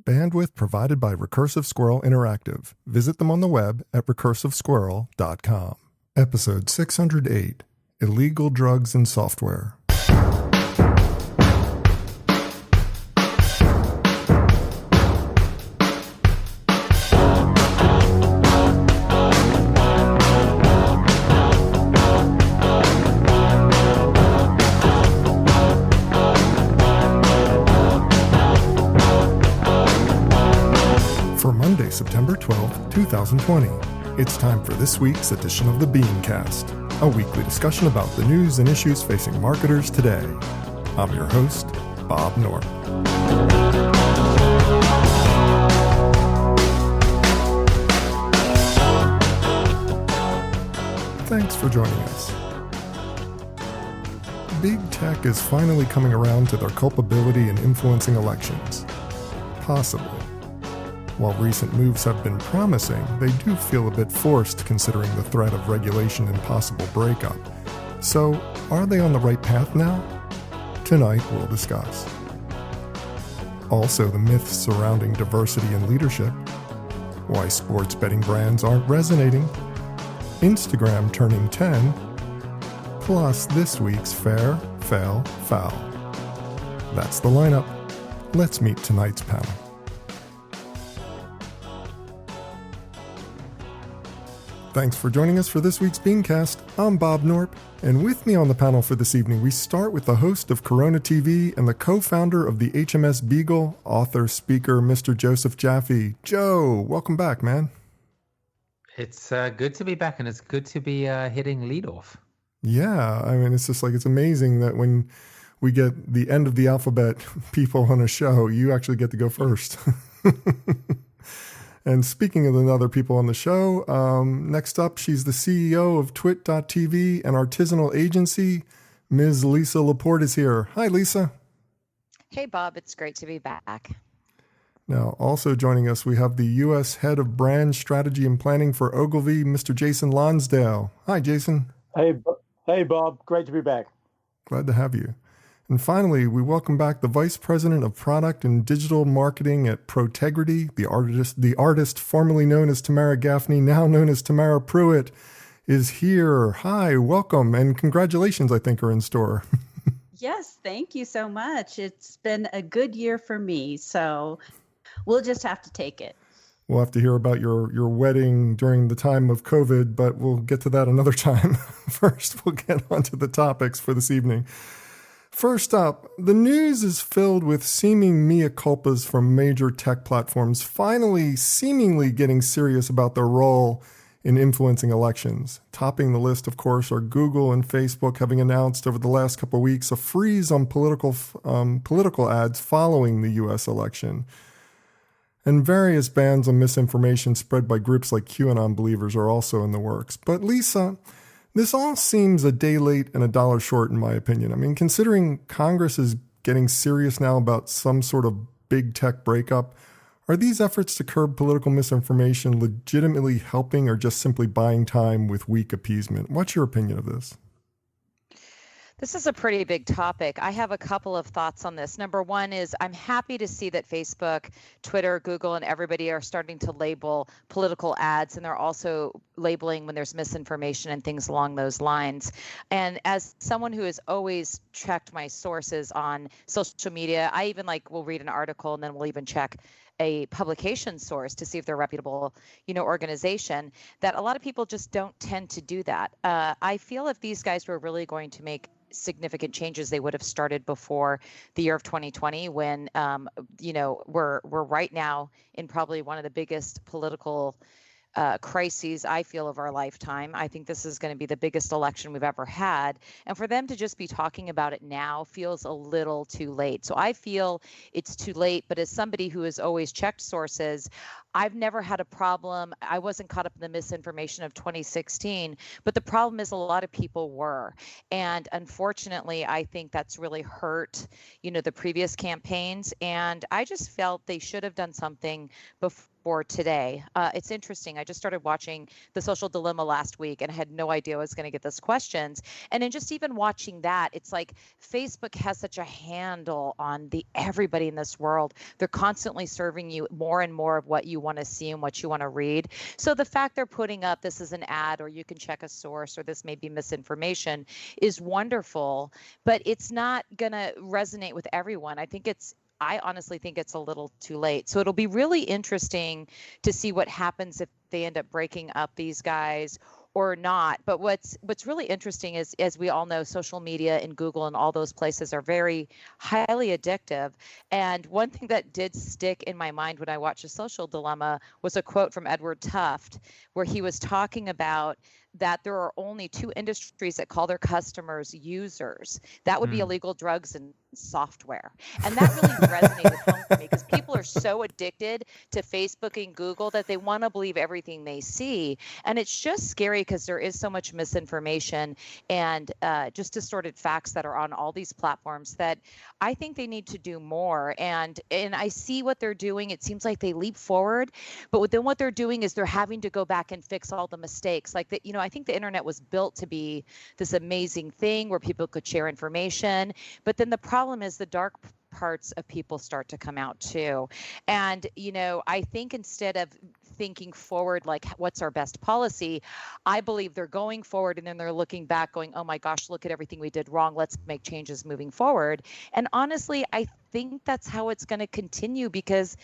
Bandwidth provided by Recursive Squirrel Interactive. Visit them on the web at recursivesquirrel.com. Episode 608, Illegal Drugs and Software. September 12th, 2020. It's time for this week's edition of the BeanCast, a weekly discussion about the news and issues facing marketers today. I'm your host, Bob Norp. Thanks for joining us. Big tech is finally coming around to their culpability in influencing elections. Possibly. While recent moves have been promising, they do feel a bit forced considering the threat of regulation and possible breakup. So, are they on the right path now? Tonight we'll discuss. Also, the myths surrounding diversity and leadership, why sports betting brands aren't resonating, Instagram turning 10, plus this week's Fair, Fail, Foul. That's the lineup. Let's meet tonight's panel. Thanks for joining us for this week's BeanCast. I'm Bob Norp, and with me on the panel for this evening, we start with the host of Corona TV and the co-founder of the HMS Beagle, author, speaker, Mr. Joseph Jaffe. Joe, welcome back, man. It's good to be back, and it's good to be hitting leadoff. Yeah, I mean, it's just like, it's amazing that when we get the end of the alphabet people on a show, you actually get to go first. And speaking of the other people on the show, next up, she's the CEO of Twit.tv, an artisanal agency. Ms. Lisa Laporte is here. Hi, Lisa. Hey, Bob. It's great to be back. Now, also joining us, we have the U.S. Head of Brand Strategy and Planning for Ogilvy, Mr. Jason Lonsdale. Hi, Jason. Hey, Bob. Great to be back. Glad to have you. And finally, we welcome back the Vice President of Product and Digital Marketing at Protegrity, the artist formerly known as Tamara Gaffney, now known as Tamara Pruitt, is here. Hi, welcome, and congratulations, I think, are in store. Yes, thank you so much. It's been a good year for me, so we'll just have to take it. We'll have to hear about your wedding during the time of COVID, but we'll get to that another time. First, we'll get onto the topics for this evening. First up, the news is filled with seeming mea culpas from major tech platforms finally seemingly getting serious about their role in influencing elections. Topping the list, of course, are Google and Facebook having announced over the last couple of weeks a freeze on political ads following the U.S. election. And various bans on misinformation spread by groups like QAnon believers are also in the works. But Lisa, this all seems a day late and a dollar short, in my opinion. I mean, considering Congress is getting serious now about some sort of big tech breakup, are these efforts to curb political misinformation legitimately helping or just simply buying time with weak appeasement? What's your opinion of this? This is a pretty big topic. I have a couple of thoughts on this. Number one is I'm happy to see that Facebook, Twitter, Google, and everybody are starting to label political ads, and they're also labeling when there's misinformation and things along those lines. And as someone who has always checked my sources on social media, I even will read an article and then we'll even check a publication source to see if they're a reputable, organization, that a lot of people just don't tend to do that. I feel if these guys were really going to make significant changes, they would have started before the year of 2020 when, we're right now in probably one of the biggest political crises I feel of our lifetime. I think this is going to be the biggest election we've ever had. And for them to just be talking about it now feels a little too late. So I feel it's too late. But as somebody who has always checked sources, I've never had a problem. I wasn't caught up in the misinformation of 2016, but the problem is a lot of people were. And unfortunately, I think that's really hurt, the previous campaigns. And I just felt they should have done something before for today. It's interesting. I just started watching The Social Dilemma last week and I had no idea I was going to get this questions. And in just even watching that, it's like Facebook has such a handle on everybody in this world. They're constantly serving you more and more of what you want to see and what you want to read. So the fact they're putting up this is an ad or you can check a source or this may be misinformation is wonderful, but it's not going to resonate with everyone. I honestly think it's a little too late. So it'll be really interesting to see what happens if they end up breaking up these guys or not. But what's really interesting is, as we all know, social media and Google and all those places are very highly addictive. And one thing that did stick in my mind when I watched The Social Dilemma was a quote from Edward Tufte, where he was talking about that there are only two industries that call their customers users. That would be illegal drugs and software. And that really resonated home for me because people are so addicted to Facebook and Google that they want to believe everything they see. And it's just scary because there is so much misinformation and just distorted facts that are on all these platforms that I think they need to do more. And I see what they're doing. It seems like they leap forward, but then what they're doing is they're having to go back and fix all the mistakes. Like that, I think the internet was built to be this amazing thing where people could share information, but then the problem is the dark parts of people start to come out too. And, I think instead of thinking forward, like what's our best policy, I believe they're going forward and then they're looking back going, oh my gosh, look at everything we did wrong. Let's make changes moving forward. And honestly, I think that's how it's going to continue because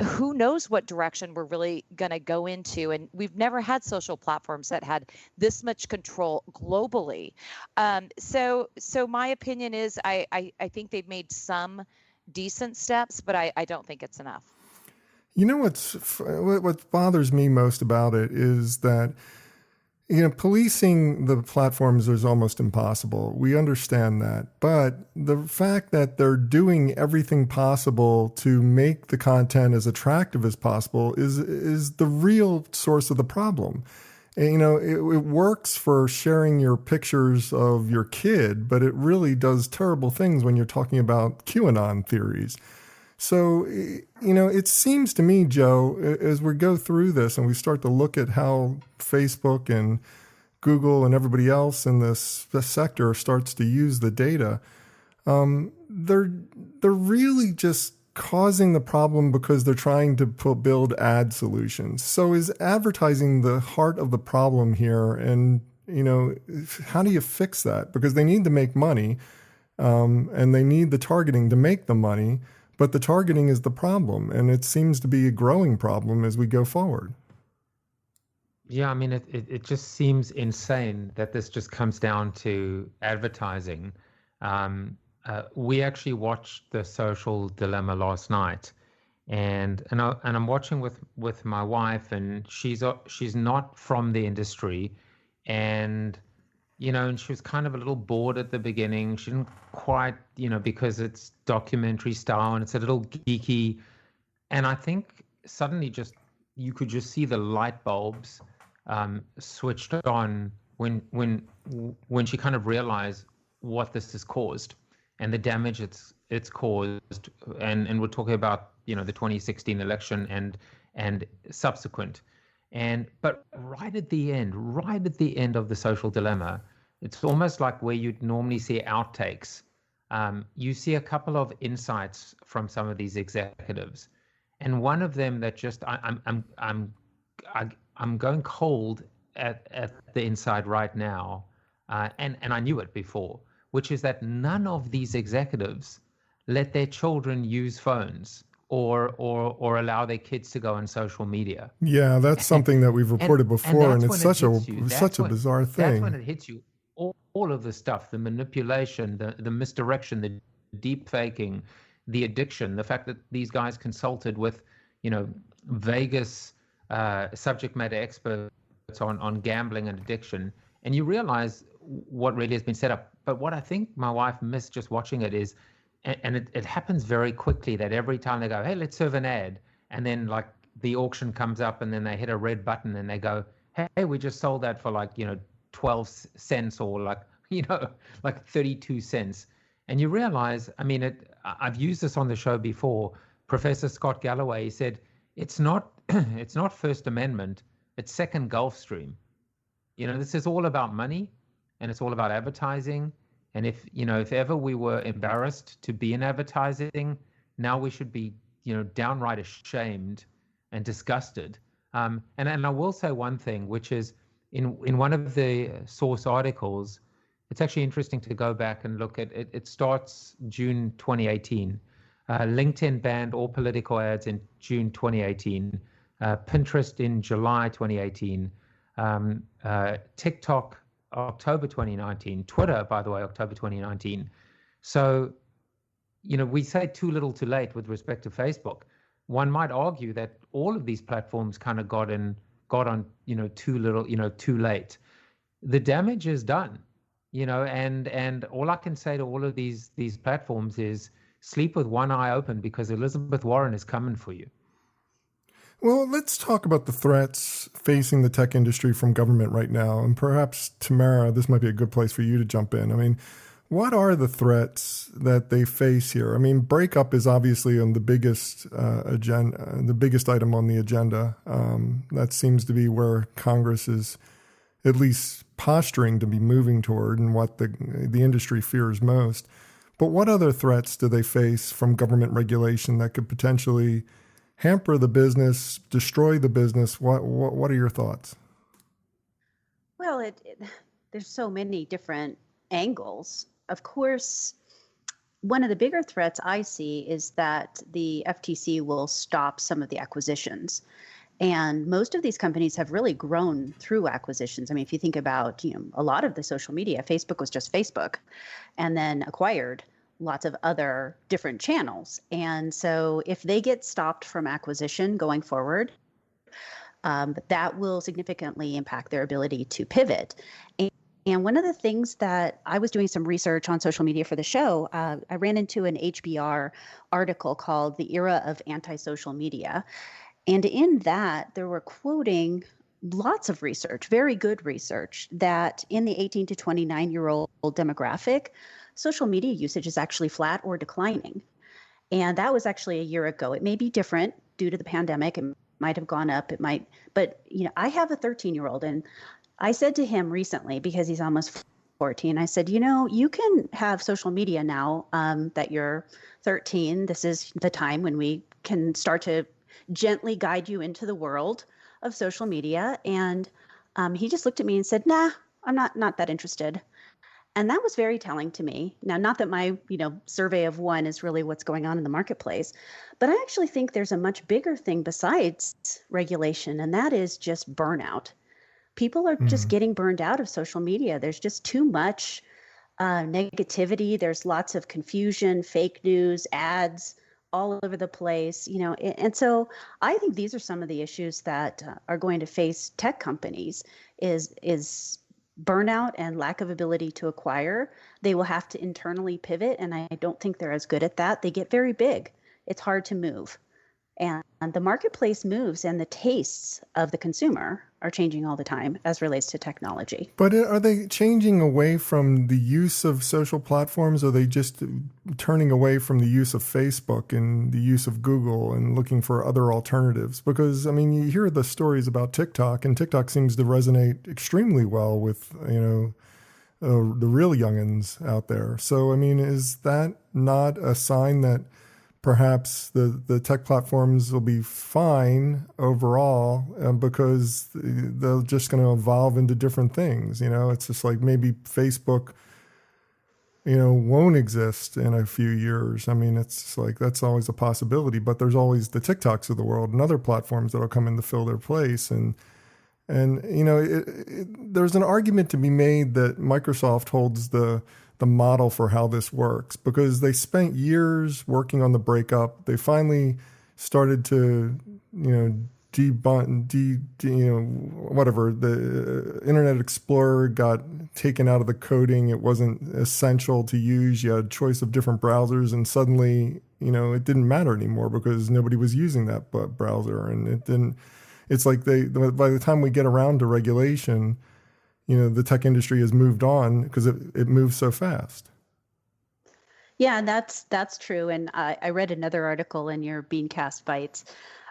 who knows what direction we're really going to go into. And we've never had social platforms that had this much control globally. So my opinion is I think they've made some decent steps, but I don't think it's enough. What bothers me most about it is that policing the platforms is almost impossible. We understand that. But the fact that they're doing everything possible to make the content as attractive as possible is the real source of the problem. And, it works for sharing your pictures of your kid, but it really does terrible things when you're talking about QAnon theories. So, it seems to me, Joe, as we go through this and we start to look at how Facebook and Google and everybody else in this sector starts to use the data, they're really just causing the problem because they're trying to build ad solutions. So is advertising the heart of the problem here? And, how do you fix that? Because they need to make money, and they need the targeting to make the money. But the targeting is the problem, and it seems to be a growing problem as we go forward. Yeah, I mean, it just seems insane that this just comes down to advertising. We actually watched The Social Dilemma last night, and I'm watching with my wife, and she's not from the industry, and and she was kind of a little bored at the beginning. She didn't quite, because it's documentary style and it's a little geeky. And I think suddenly you could just see the light bulbs switched on when she kind of realized what this has caused and the damage it's caused. And we're talking about, the 2016 election and subsequent. But right at the end of The Social Dilemma, it's almost like where you'd normally see outtakes. You see a couple of insights from some of these executives, and one of them that just I'm going cold at the inside right now, and I knew it before, which is that none of these executives let their children use phones or allow their kids to go on social media. Yeah, that's something that we've reported before, and it's such a bizarre thing. That's when it hits you. All of the stuff, the manipulation, the misdirection, the deep faking, the addiction, the fact that these guys consulted with, Vegas subject matter experts on gambling and addiction, and you realize what really has been set up. But what I think my wife missed just watching it is, and it happens very quickly, that every time they go, hey, let's serve an ad, and then like the auction comes up and then they hit a red button and they go, hey, we just sold that for 12 cents or like 32 cents. And you realize, I mean, I've used this on the show before, Professor Scott Galloway, he said, it's not it's not First Amendment, it's second Gulf Stream. This is all about money, and it's all about advertising. And if ever we were embarrassed to be in advertising, now we should be, downright ashamed and disgusted. And I will say one thing, which is in one of the source articles, it's actually interesting to go back and look at it. It starts June 2018. LinkedIn banned all political ads in June 2018. Pinterest in July 2018. TikTok October 2019. Twitter, by the way, October 2019. So, we say too little too late with respect to Facebook. One might argue that all of these platforms kind of got on, too little, too late. The damage is done, and all I can say to all of these platforms is sleep with one eye open, because Elizabeth Warren is coming for you. Well, let's talk about the threats facing the tech industry from government right now. And perhaps, Tamara, this might be a good place for you to jump in. I mean, what are the threats that they face here? I mean, breakup is obviously on the biggest agenda, the biggest item on the agenda. That seems to be where Congress is at least posturing to be moving toward, and what the industry fears most. But what other threats do they face from government regulation that could potentially hamper the business, destroy the business? What are your thoughts? Well, there's so many different angles. Of course, one of the bigger threats I see is that the FTC will stop some of the acquisitions. And most of these companies have really grown through acquisitions. I mean, if you think about, a lot of the social media, Facebook was just Facebook, and then acquired lots of other different channels. And so if they get stopped from acquisition going forward, that will significantly impact their ability to pivot. And one of the things that I was doing some research on social media for the show, I ran into an HBR article called The Era of Anti-Social Media. And in that, they were quoting lots of research, very good research, that in the 18 to 29-year-old demographic, social media usage is actually flat or declining. And that was actually a year ago. It may be different due to the pandemic. It might have gone up. It might, but I have a 13-year-old, and I said to him recently, because he's almost 14, I said, you can have social media now that you're 13. This is the time when we can start to gently guide you into the world of social media. And he just looked at me and said, nah, I'm not that interested. And that was very telling to me. Now, not that my, survey of one is really what's going on in the marketplace, but I actually think there's a much bigger thing besides regulation, and that is just burnout. People are just getting burned out of social media. There's just too much negativity. There's lots of confusion, fake news, ads all over the place, and so I think these are some of the issues that are going to face tech companies is burnout and lack of ability to acquire. They will have to internally pivot, and I don't think they're as good at that. They get very big. It's hard to move. And the marketplace moves, and the tastes of the consumer are changing all the time as relates to technology. But are they changing away from the use of social platforms? Or are they just turning away from the use of Facebook and the use of Google and looking for other alternatives? Because, you hear the stories about TikTok, and TikTok seems to resonate extremely well with, the real youngins out there. So, is that not a sign that perhaps the tech platforms will be fine overall because they're just going to evolve into different things? It's just like maybe Facebook, won't exist in a few years. It's just like that's always a possibility, but there's always the TikToks of the world and other platforms that'll come in to fill their place. And there's an argument to be made that Microsoft holds the model for how this works, because they spent years working on the breakup. They finally started to, whatever. The Internet Explorer got taken out of the coding. It wasn't essential to use. You had a choice of different browsers, and suddenly, it didn't matter anymore because nobody was using that browser. And it didn't, it's like by the time we get around to regulation, the tech industry has moved on because it moves so fast. Yeah, that's true. And I read another article in your BeanCast Bites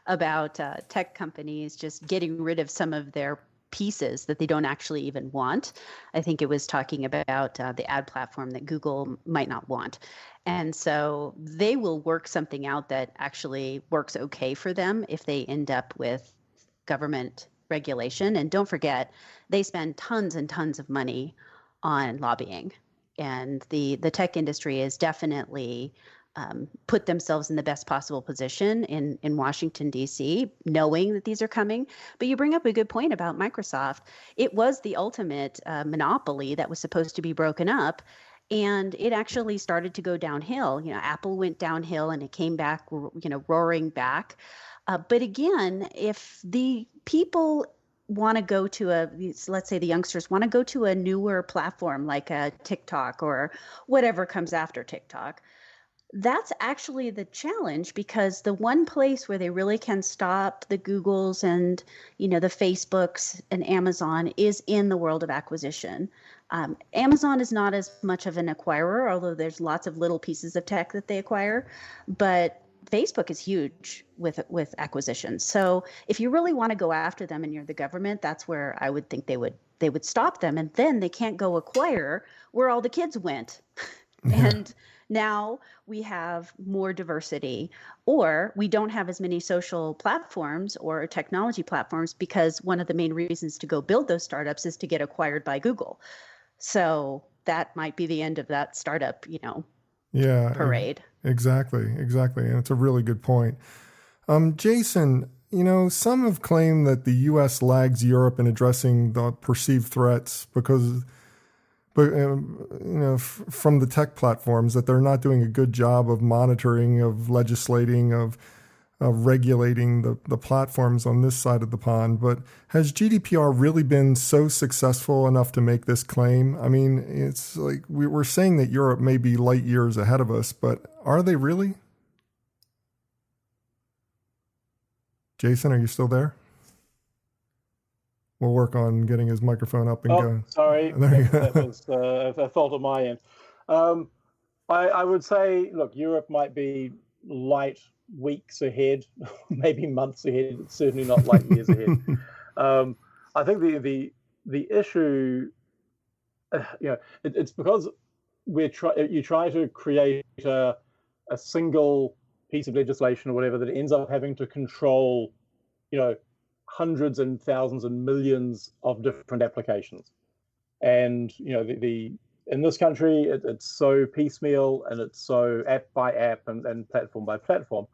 about tech companies just getting rid of some of their pieces that they don't actually even want. I think it was talking about the ad platform that Google might not want. And so they will work something out that actually works okay for them if they end up with government regulation. And don't forget, they spend tons and tons of money on lobbying. And the tech industry is definitely put themselves in the best possible position in Washington, D.C., knowing that these are coming. But you bring up a good point about Microsoft. It was the ultimate monopoly that was supposed to be broken up. And it actually started to go downhill. Apple went downhill and it came back, roaring back. But again, if the people want to go to let's say the youngsters want to go to a newer platform like a TikTok or whatever comes after TikTok, that's actually the challenge, because the one place where they really can stop the Googles and the Facebooks and Amazon is in the world of acquisition. Amazon is not as much of an acquirer, although there's lots of little pieces of tech that they acquire, but Facebook is huge with acquisitions. So if you really want to go after them and you're the government, that's where I would think they would stop them, and then they can't go acquire where all the kids went. Yeah. And now we have more diversity, or we don't have as many social platforms or technology platforms, because one of the main reasons to go build those startups is to get acquired by Google. So that might be the end of that startup, Yeah, parade. Exactly. And it's a really good point. Jason, some have claimed that the U.S. lags Europe in addressing the perceived threats from the tech platforms, that they're not doing a good job of monitoring, of legislating, of regulating the platforms on this side of the pond. But has GDPR really been so successful enough to make this claim? I mean, it's like we're saying that Europe may be light years ahead of us, but are they really? Jason, are you still there? We'll work on getting his microphone up and going. Sorry, that was a fault on my end. I would say, look, Europe might be light weeks ahead, maybe months ahead. It's certainly not light years ahead. I think the issue, it's because you try to create a single piece of legislation or whatever that ends up having to control, hundreds and thousands and millions of different applications. And in this country, it's so piecemeal, and it's so app by app and platform by platform.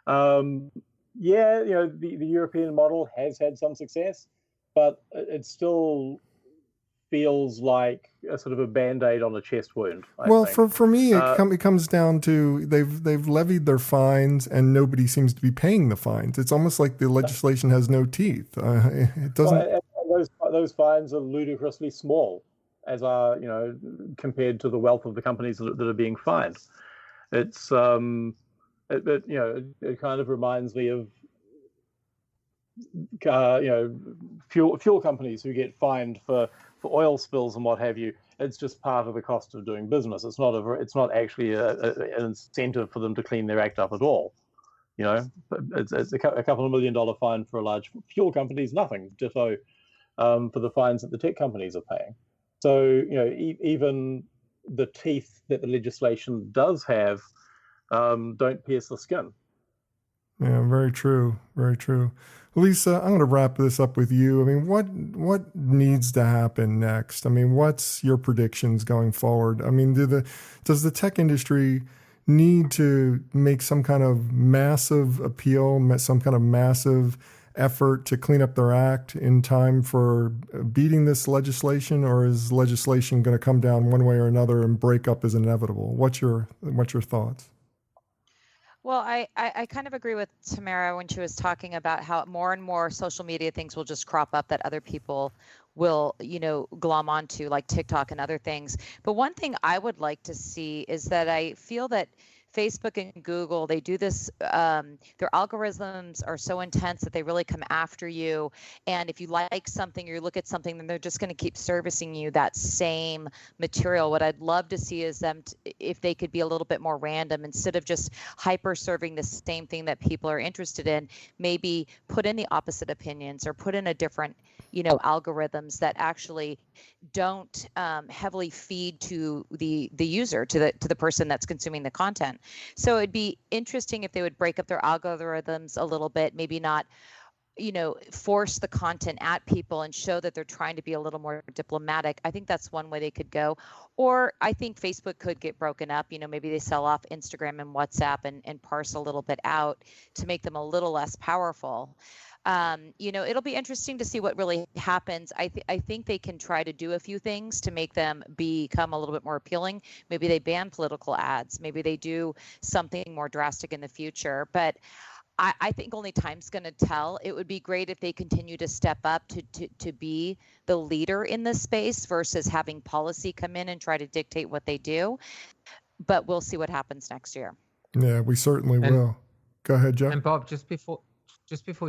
The European model has had some success, but it still feels like a sort of a Band-Aid on a chest wound. I think. For me, it comes down to they've levied their fines and nobody seems to be paying the fines. It's almost like the legislation has no teeth. It doesn't. Those fines are ludicrously small, as are compared to the wealth of the companies that are being fined. It's it kind of reminds me of fuel companies who get fined for oil spills and what have you. It's just part of the cost of doing business. It's not actually an incentive for them to clean their act up at all. It's a couple of $1 million fine for a large fuel company is nothing. Ditto for the fines that the tech companies are paying. So even the teeth that the legislation does have don't pierce the skin. Yeah, very true. Very true. Lisa, I'm going to wrap this up with you. I mean, what needs to happen next? I mean, what's your predictions going forward? I mean, does the tech industry need to make some kind of massive appeal, some kind of massive effort to clean up their act in time for beating this legislation, or is legislation going to come down one way or another and breakup is inevitable? What's your thoughts? Well, I kind of agree with Tamara when she was talking about how more and more social media things will just crop up that other people will, glom onto, like TikTok and other things. But one thing I would like to see is that I feel that Facebook and Google, they do this, their algorithms are so intense that they really come after you. And if you like something or you look at something, then they're just going to keep servicing you that same material. What I'd love to see is them, if they could be a little bit more random, instead of just hyper serving the same thing that people are interested in, maybe put in the opposite opinions or put in a different, algorithms that actually don't heavily feed to the user, to the person that's consuming the content. So it'd be interesting if they would break up their algorithms a little bit, maybe not force the content at people and show that they're trying to be a little more diplomatic. I think that's one way they could go. Or I think Facebook could get broken up. Maybe they sell off Instagram and WhatsApp and parse a little bit out to make them a little less powerful. It'll be interesting to see what really happens. I think they can try to do a few things to make them become a little bit more appealing. Maybe they ban political ads. Maybe they do something more drastic in the future. But I think only time's going to tell. It would be great if they continue to step up to be the leader in this space versus having policy come in and try to dictate what they do. But we'll see what happens next year. Yeah, we certainly will. Go ahead, Jeff. And Bob, just before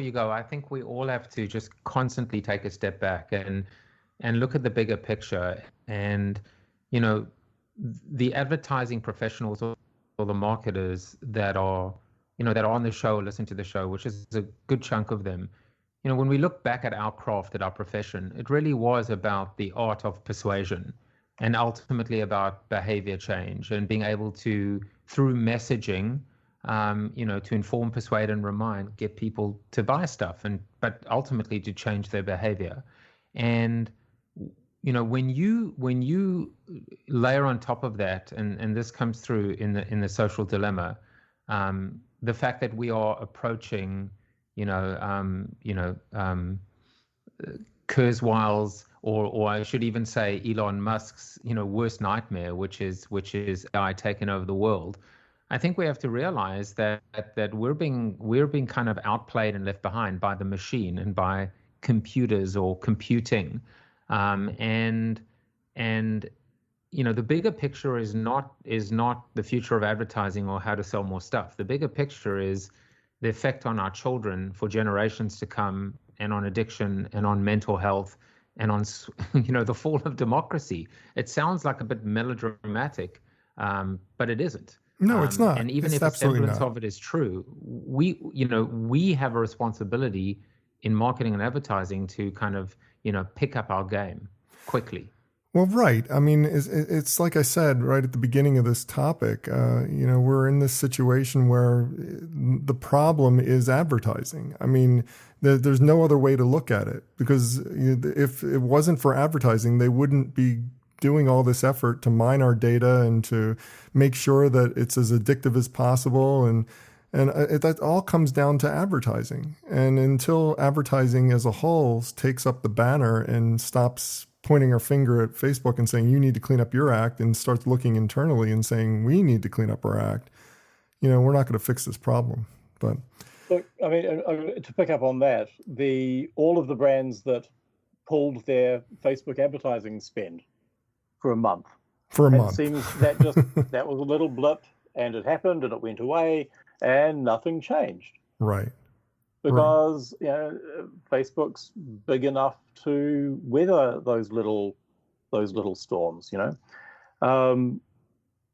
you go, I think we all have to just constantly take a step back and look at the bigger picture. And, the advertising professionals or the marketers that are on the show, listen to the show, which is a good chunk of them. When we look back at our craft, at our profession, it really was about the art of persuasion and ultimately about behavior change and being able to, through messaging, to inform, persuade, and remind, get people to buy stuff, but ultimately to change their behavior. And when you layer on top of that, and this comes through in the social dilemma, the fact that we are approaching, Kurzweil's, or I should even say Elon Musk's, worst nightmare, which is AI taking over the world. I think we have to realize that we're being kind of outplayed and left behind by the machine and by computers or computing, and the bigger picture is not the future of advertising or how to sell more stuff. The bigger picture is the effect on our children for generations to come, and on addiction and on mental health and on the fall of democracy. It sounds like a bit melodramatic, but it isn't. No, it's not. And even it's if a semblance not. of it is true, we have a responsibility in marketing and advertising to kind of, pick up our game quickly. Well, right. I mean, it's like I said right at the beginning of this topic, we're in this situation where the problem is advertising. I mean, there's no other way to look at it, because if it wasn't for advertising, they wouldn't be doing all this effort to mine our data and to make sure that it's as addictive as possible. And that all comes down to advertising. And until advertising as a whole takes up the banner and stops pointing our finger at Facebook and saying, you need to clean up your act, and starts looking internally and saying, we need to clean up our act, we're not going to fix this problem. But look, I mean, to pick up on that, all of the brands that pulled their Facebook advertising spend for a month. It seems that that was a little blip, and it happened and it went away and nothing changed. Right. Because Facebook's big enough to weather those little storms, And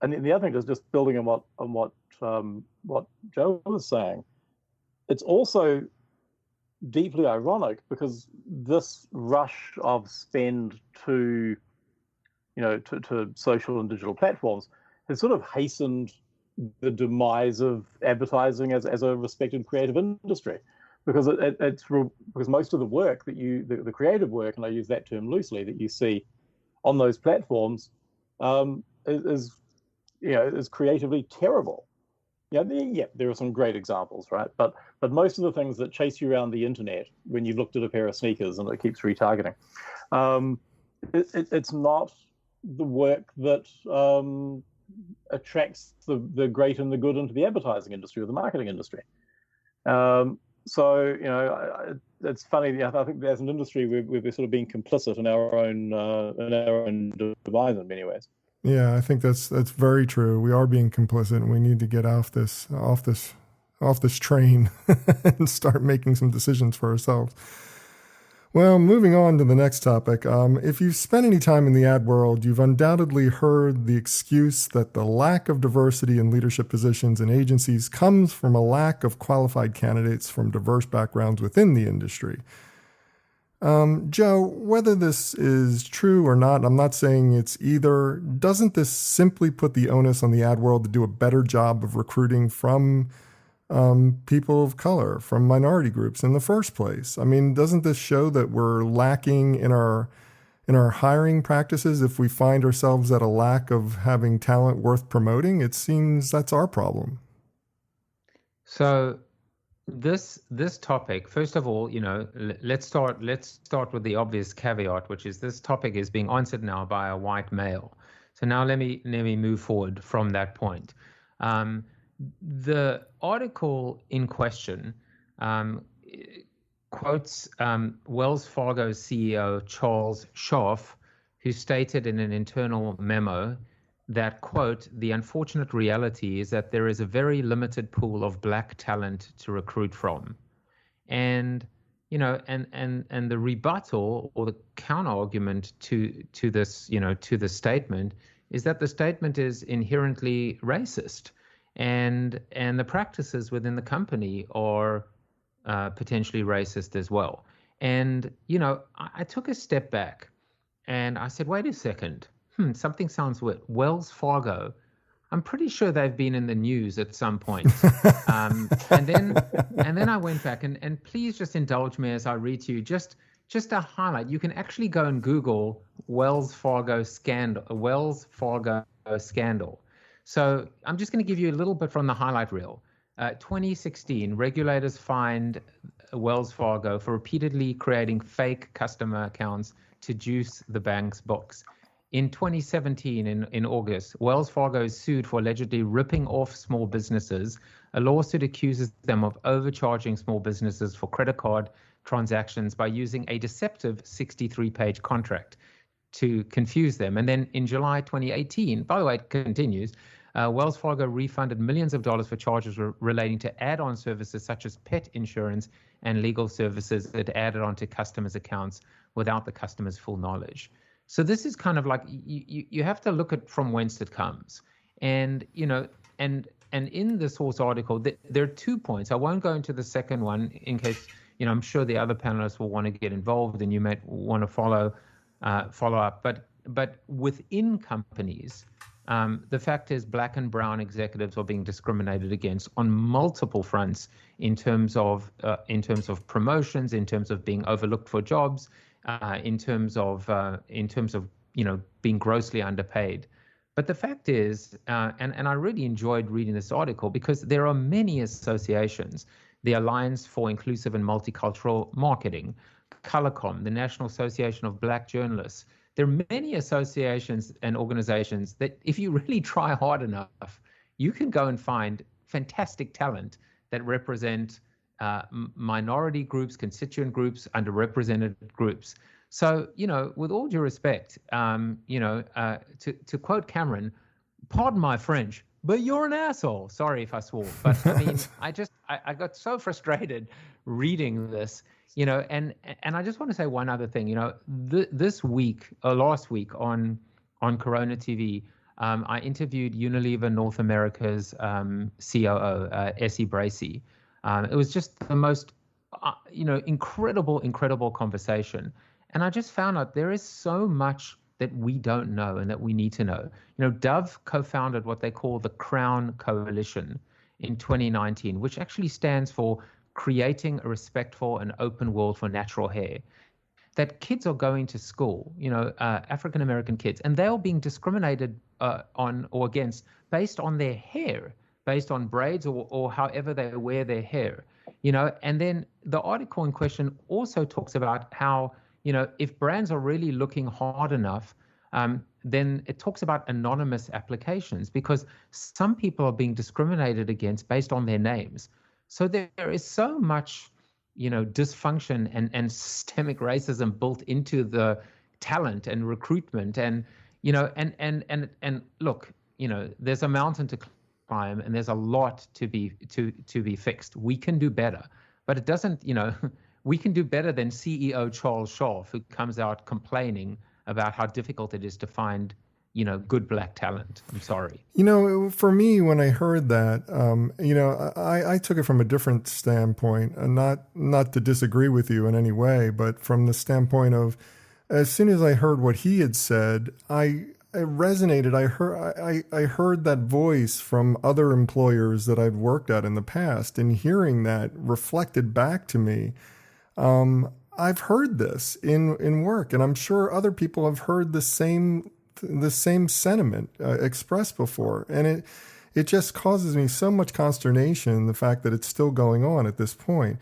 the other thing is, just building on what Joe was saying, it's also deeply ironic because this rush of spend to social and digital platforms has sort of hastened the demise of advertising as a respected creative industry, because because most of the work that the creative work, and I use that term loosely, that you see on those platforms is creatively terrible. There are some great examples, right? But most of the things that chase you around the internet when you've looked at a pair of sneakers and it keeps retargeting, it's not the work that attracts the great and the good into the advertising industry or the marketing industry. It's funny. I think as an industry, we're sort of being complicit in our own demise in many ways. Yeah, I think that's very true. We are being complicit, and we need to get off this train and start making some decisions for ourselves. Well, moving on to the next topic. If you've spent any time in the ad world, you've undoubtedly heard the excuse that the lack of diversity in leadership positions in agencies comes from a lack of qualified candidates from diverse backgrounds within the industry. Joe, whether this is true or not, I'm not saying it's either. Doesn't this simply put the onus on the ad world to do a better job of recruiting from people of color, from minority groups in the first place? I mean, doesn't this show that we're lacking in our hiring practices if we find ourselves at a lack of having talent worth promoting? It seems that's our problem. So this topic, first of all, let's start with the obvious caveat, which is this topic is being answered now by a white male. So now let me move forward from that point. The article in question quotes Wells Fargo CEO Charles Scharf, who stated in an internal memo that, quote, "The unfortunate reality is that there is a very limited pool of black talent to recruit from." And and the rebuttal or the counter argument to this, to the statement is that the statement is inherently racist, and the practices within the company are potentially racist as well. And I took a step back and I said, wait a second, something sounds weird. Wells Fargo, I'm pretty sure they've been in the news at some point. And then I went back and please just indulge me as I read to you just a highlight. You can actually go and Google Wells Fargo scandal. So I'm just going to give you a little bit from the highlight reel. 2016, regulators fined Wells Fargo for repeatedly creating fake customer accounts to juice the bank's books. In 2017, in August, Wells Fargo is sued for allegedly ripping off small businesses. A lawsuit accuses them of overcharging small businesses for credit card transactions by using a deceptive 63-page contract to confuse them. And then in July 2018, by the way, it continues, Wells Fargo refunded millions of dollars for charges relating to add-on services such as pet insurance and legal services that added onto customers' accounts without the customer's full knowledge. So this is kind of like you have to look at from whence it comes. And and in the source article, there are 2 points. I won't go into the second one in case I'm sure the other panelists will want to get involved and you might want to follow up. But within companies, the fact is black and brown executives are being discriminated against on multiple fronts in terms of promotions, in terms of being overlooked for jobs, in terms of being grossly underpaid. But the fact is, and I really enjoyed reading this article because there are many associations: the Alliance for Inclusive and Multicultural Marketing, Colorcom, the National Association of Black Journalists. There are many associations and organizations that if you really try hard enough, you can go and find fantastic talent that represent minority groups, constituent groups, underrepresented groups. So, with all due respect, to quote Cameron, pardon my French, but you're an asshole. Sorry if I swore, but I mean, I got so frustrated reading this. And I just want to say one other thing. This week, last week on Corona TV, I interviewed Unilever North America's COO, Essie Bracey. It was just the most, incredible conversation. And I just found out there is so much that we don't know and that we need to know. Dove co-founded what they call the Crown Coalition in 2019, which actually stands for Creating a Respectful and Open World for Natural Hair. That kids are going to school, African-American kids, and they're being discriminated on or against based on their hair, based on braids or however they wear their hair, And then the article in question also talks about how, if brands are really looking hard enough, then it talks about anonymous applications because some people are being discriminated against based on their names. So there is so much, dysfunction and systemic racism built into the talent and recruitment. And, and look, there's a mountain to climb, and there's a lot to be fixed. We can do better, but it doesn't. We can do better than CEO Charles Scharf, who comes out complaining about how difficult it is to find good black talent. I'm sorry. For me, when I heard that, I took it from a different standpoint, and not to disagree with you in any way, but from the standpoint of, as soon as I heard what he had said, it resonated. I heard that voice from other employers that I'd worked at in the past, and hearing that reflected back to me. I've heard this in work, and I'm sure other people have heard the same sentiment expressed before, and it just causes me so much consternation, the fact that it's still going on at this point.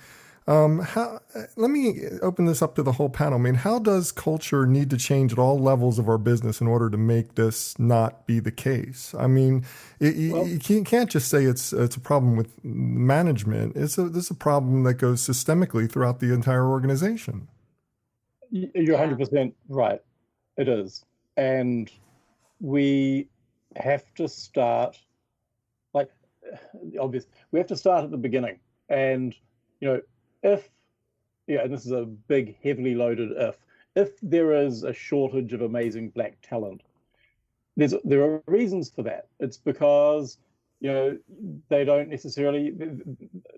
Let me open this up to the whole panel. I mean, how does culture need to change at all levels of our business in order to make this not be the case? I mean, you can't just say it's a problem with management. This is a problem that goes systemically throughout the entire organization. You're 100% right. It is. And we have to start, we have to start at the beginning. And, and this is a big, heavily loaded if there is a shortage of amazing black talent, there are reasons for that. It's because, they don't necessarily,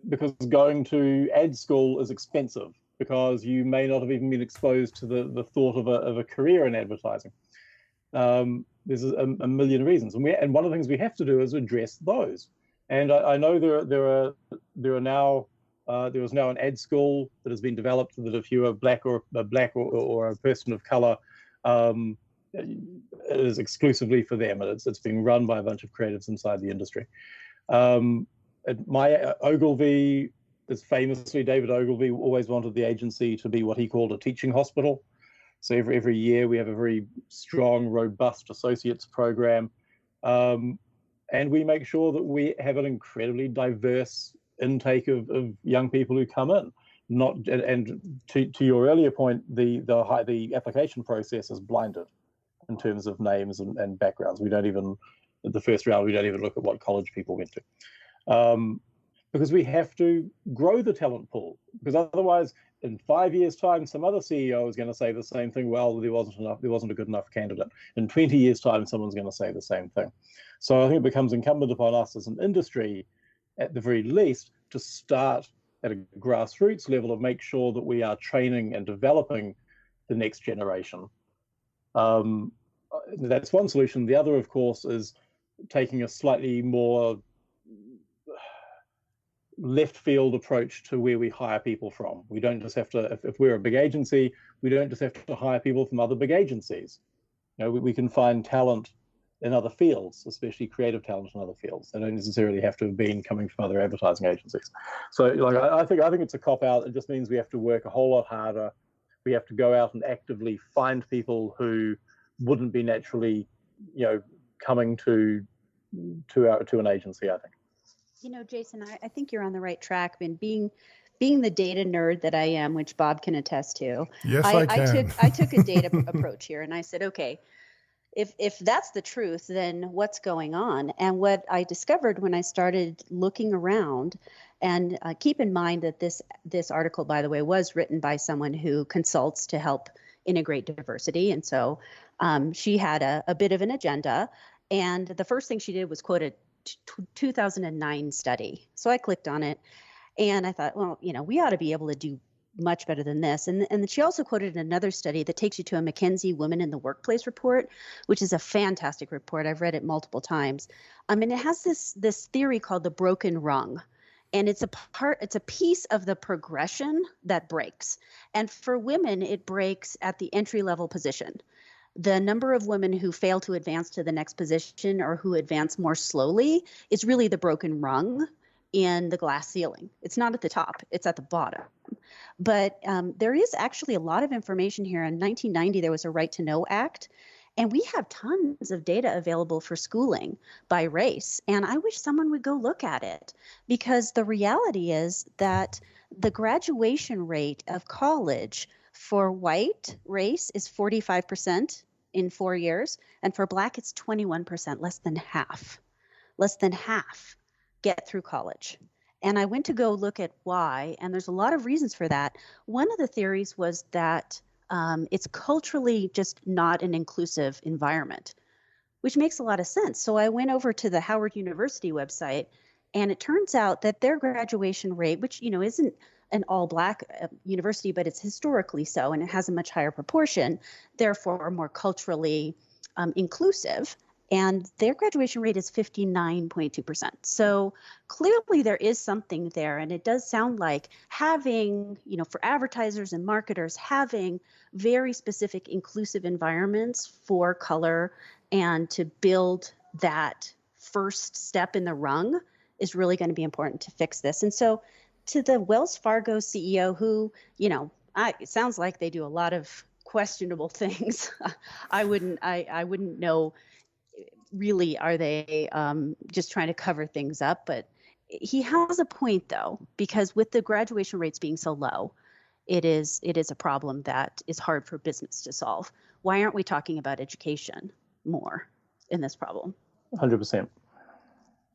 because going to ad school is expensive, because you may not have even been exposed to the thought of a career in advertising. There's a million reasons, and one of the things we have to do is address those. And I know there is now an ad school that has been developed that if you are black or a person of color, it is exclusively for them, and it's being run by a bunch of creatives inside the industry. Ogilvy is famously, David Ogilvy always wanted the agency to be what he called a teaching hospital. So every year we have a very strong, robust associates program, and we make sure that we have an incredibly diverse intake of young people who come in. And to your earlier point, the application process is blinded in terms of names and backgrounds. We don't even, at the first round, we don't even look at what college people went to, because we have to grow the talent pool. Because otherwise, in 5 years' time, some other CEO is going to say the same thing. Well, there wasn't a good enough candidate. In 20 years' time, someone's going to say the same thing. So I think it becomes incumbent upon us as an industry, at the very least, to start at a grassroots level and make sure that we are training and developing the next generation. That's one solution. The other, of course, is taking a slightly more left field approach to where we hire people from. We don't just have to, if we're a big agency, we don't just have to hire people from other big agencies. We can find talent in other fields, especially creative talent in other fields. They don't necessarily have to have been coming from other advertising agencies. So I think it's a cop-out. It just means we have to work a whole lot harder. We have to go out and actively find people who wouldn't be naturally, coming to an agency, I think. Jason, I think you're on the right track. I mean, being the data nerd that I am, which Bob can attest to. Yes, I can. I took a data approach here, and I said, okay, if that's the truth, then what's going on? And what I discovered when I started looking around, and keep in mind that this article, by the way, was written by someone who consults to help integrate diversity, and so she had a bit of an agenda. And the first thing she did was quote a 2009 study. So I clicked on it, and I thought, well, we ought to be able to do much better than this. And she also quoted another study that takes you to a McKinsey Women in the Workplace report, which is a fantastic report. I've read it multiple times. And it has this theory called the broken rung. And it's a piece of the progression that breaks. And for women, it breaks at the entry-level position. The number of women who fail to advance to the next position or who advance more slowly is really the broken rung in the glass ceiling. It's not at the top, it's at the bottom. But there is actually a lot of information here. In 1990, there was a Right to Know Act, and we have tons of data available for schooling by race. And I wish someone would go look at it, because the reality is that the graduation rate of college for white race is 45%, in 4 years. And for Black, it's 21%, less than half get through college. And I went to go look at why, and there's a lot of reasons for that. One of the theories was that it's culturally just not an inclusive environment, which makes a lot of sense. So I went over to the Howard University website, and it turns out that their graduation rate, which, isn't an all Black university, but it's historically so, and it has a much higher proportion, therefore more culturally inclusive. And their graduation rate is 59.2%. So clearly there is something there. And it does sound like having, for advertisers and marketers, having very specific inclusive environments for color and to build that first step in the rung is really going to be important to fix this. And so to the Wells Fargo CEO who, it sounds like they do a lot of questionable things. I wouldn't know. Really, are they just trying to cover things up? But he has a point, though, because with the graduation rates being so low, it is a problem that is hard for business to solve. Why aren't we talking about education more in this problem? 100%.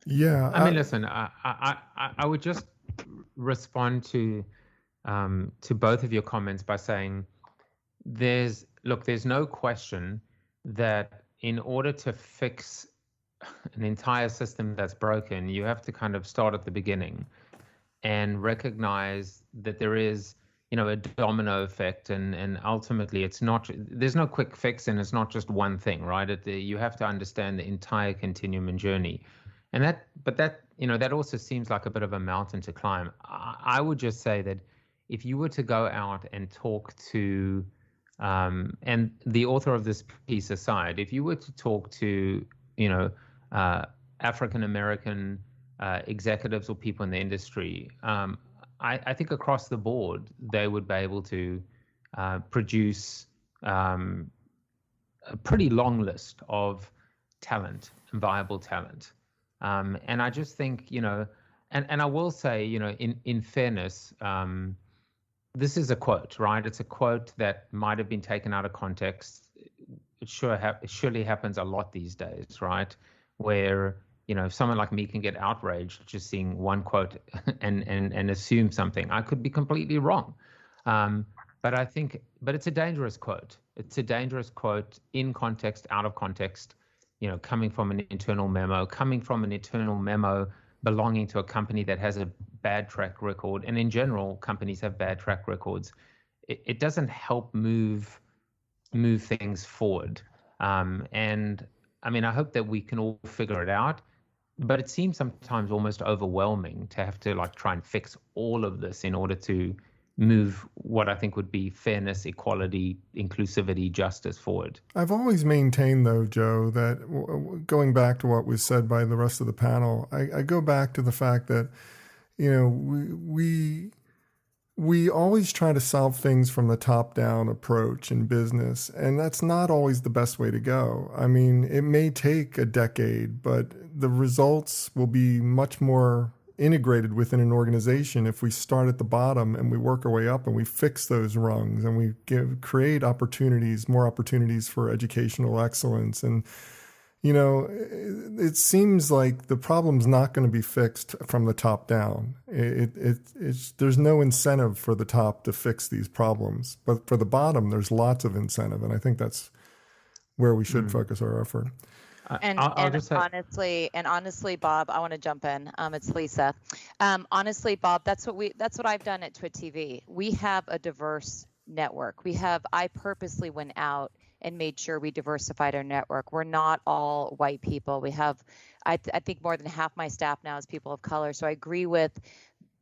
Yeah. I mean, listen, I would just respond to both of your comments by saying there's no question that in order to fix an entire system that's broken, you have to kind of start at the beginning and recognize that there is, a domino effect, and ultimately there's no quick fix, and it's not just one thing, right? You have to understand the entire continuum and journey. And that also seems like a bit of a mountain to climb. I would just say that if you were to go out and talk to and the author of this piece aside, if you were to talk to, African American executives or people in the industry, I think across the board they would be able to produce a pretty long list of talent and viable talent. And I just think, and I will say, in fairness, this is a quote, right? It's a quote that might have been taken out of context. It surely happens a lot these days, right? Where, someone like me can get outraged just seeing one quote and assume something. I could be completely wrong. But it's a dangerous quote. It's a dangerous quote in context, out of context, coming from an internal memo, belonging to a company that has a bad track record. And in general, companies have bad track records. It doesn't help move things forward. And I mean, I hope that we can all figure it out, but it seems sometimes almost overwhelming to have to try and fix all of this in order to move what I think would be fairness, equality, inclusivity, justice forward. I've always maintained, though, Joe, that going back to what was said by the rest of the panel, I go back to the fact that, we always try to solve things from the top-down approach in business, and that's not always the best way to go. I mean, it may take a decade, but the results will be much more integrated within an organization if we start at the bottom and we work our way up and we fix those rungs and we create more opportunities for educational excellence. And, it seems like the problem's not going to be fixed from the top down. There's no incentive for the top to fix these problems, but for the bottom, there's lots of incentive. And I think that's where we should focus our effort. Honestly, Bob, I want to jump in. It's Lisa. Honestly, Bob, that's what I've done at Twit TV. We have a diverse network. I purposely went out and made sure we diversified our network. We're not all white people. We have, I think more than half my staff now is people of color. So I agree with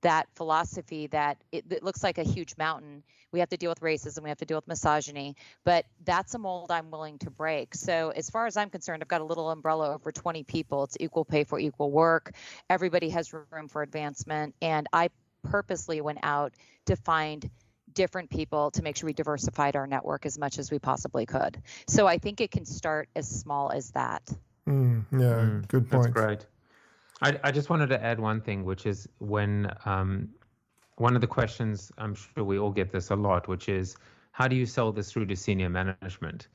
that philosophy that it looks like a huge mountain. We have to deal with racism. We have to deal with misogyny. But that's a mold I'm willing to break. So as far as I'm concerned, I've got a little umbrella over 20 people. It's equal pay for equal work. Everybody has room for advancement. And I purposely went out to find different people to make sure we diversified our network as much as we possibly could. So I think it can start as small as that. Good point. That's great. I just wanted to add one thing, which is when one of the questions, I'm sure we all get this a lot, which is how do you sell this through to senior management?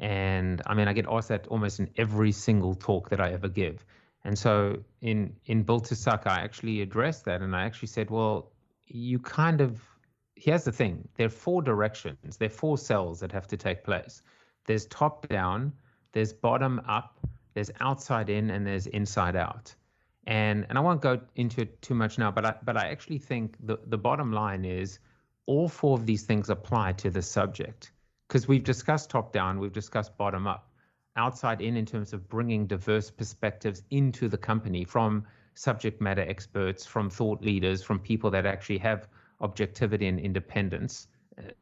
And I mean, I get asked that almost in every single talk that I ever give. And so in Built to Suck, I actually addressed that, and I actually said, well, here's the thing. There are 4 directions. There are 4 cells that have to take place. There's top down, there's bottom up, there's outside in, and there's inside out. And I won't go into it too much now, but I actually think the bottom line is all 4 of these things apply to the subject, because we've discussed top down, we've discussed bottom up, outside in terms of bringing diverse perspectives into the company from subject matter experts, from thought leaders, from people that actually have objectivity and independence.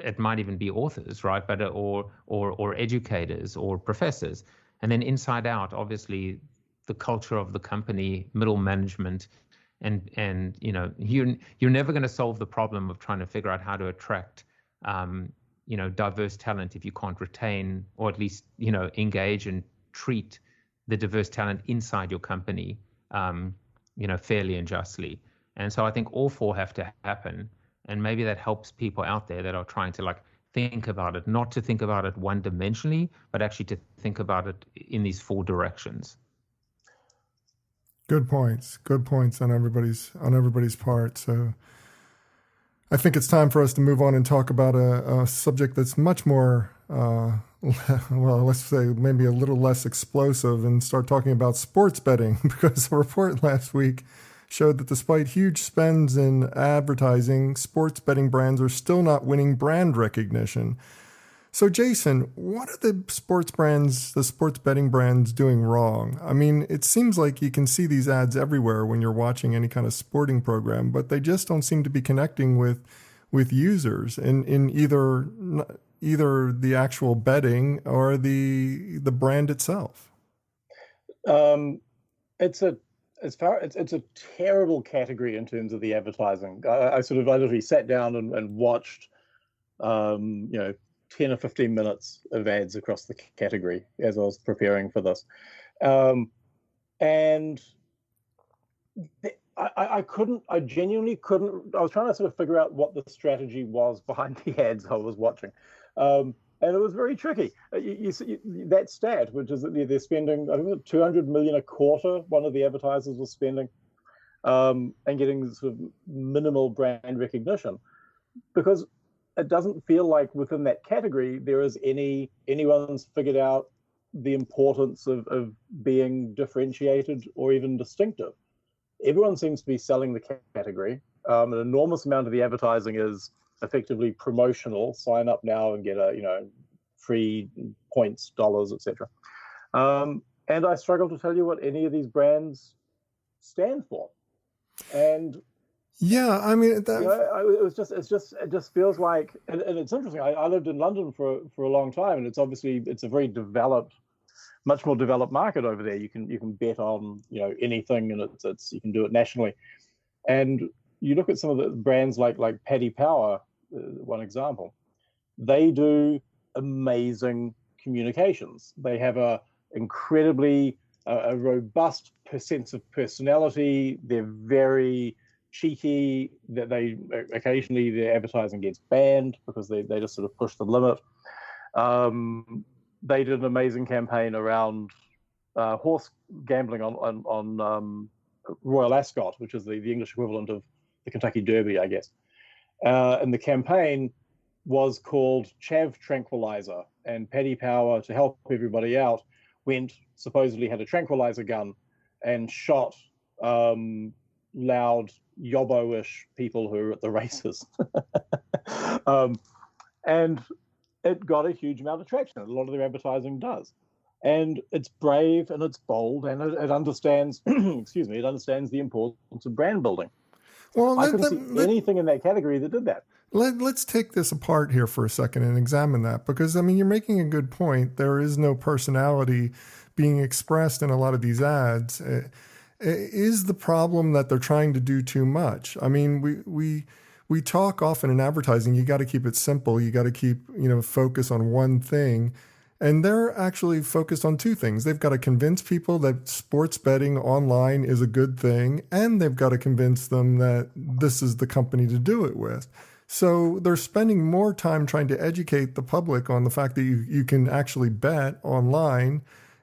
It might even be authors, right? But or educators or professors. And then inside out, obviously, the culture of the company, middle management, and you're never going to solve the problem of trying to figure out how to attract diverse talent if you can't retain, or at least engage and treat the diverse talent inside your company fairly and justly. And so I think all 4 have to happen. And maybe that helps people out there that are trying to think about it, not to think about it one-dimensionally, but actually to think about it in these 4 directions. Good points on everybody's part. So I think it's time for us to move on and talk about a subject that's much more, well, let's say maybe a little less explosive, and start talking about sports betting, because a report last week showed that despite huge spends in advertising, sports betting brands are still not winning brand recognition. So Jason, what are the sports betting brands doing wrong? I mean, it seems like you can see these ads everywhere when you're watching any kind of sporting program, but they just don't seem to be connecting with users in either the actual betting or the brand itself. It's a terrible category in terms of the advertising. I literally sat down and watched 10 or 15 minutes of ads across the category as I was preparing for this. And I genuinely couldn't, I was trying to sort of figure out what the strategy was behind the ads I was watching. And it was very tricky. You see that stat, which is that they're spending, I think, 200 million a quarter, one of the advertisers was spending, and getting sort of minimal brand recognition, because it doesn't feel like within that category there is anyone's figured out the importance of being differentiated or even distinctive. Everyone seems to be selling the category. An enormous amount of the advertising is effectively promotional. Sign up now and get free points, dollars, etc. And I struggle to tell you what any of these brands stand for. And yeah, I mean, it just feels like, and it's interesting. I lived in London for a long time, and it's a very developed, much more developed market over there. You can bet on anything, and it's you can do it nationally. And you look at some of the brands like Paddy Power, one example. They do amazing communications. They have a incredibly robust sense of personality. They're very cheeky, that they occasionally their advertising gets banned because they just sort of push the limit. They did an amazing campaign around horse gambling on Royal Ascot, which is the English equivalent of the Kentucky Derby, I guess. And the campaign was called Chav Tranquilizer, and Paddy Power, to help everybody out, supposedly had a tranquilizer gun and shot loud yobbo-ish people who are at the races. And it got a huge amount of traction. A lot of their advertising does. And it's brave and it's bold, and it understands, it understands the importance of brand building. Well, I couldn't see anything in that category that did that. Let's take this apart here for a second and examine that, because, I mean, you're making a good point. There is no personality being expressed in a lot of these ads. Is the problem that they're trying to do too much? I mean, we talk often in advertising, you got to keep it simple. You got to keep, focus on one thing. And they're actually focused on two things. They've got to convince people that sports betting online is a good thing, and they've got to convince them that this is the company to do it with. So they're spending more time trying to educate the public on the fact that you can actually bet online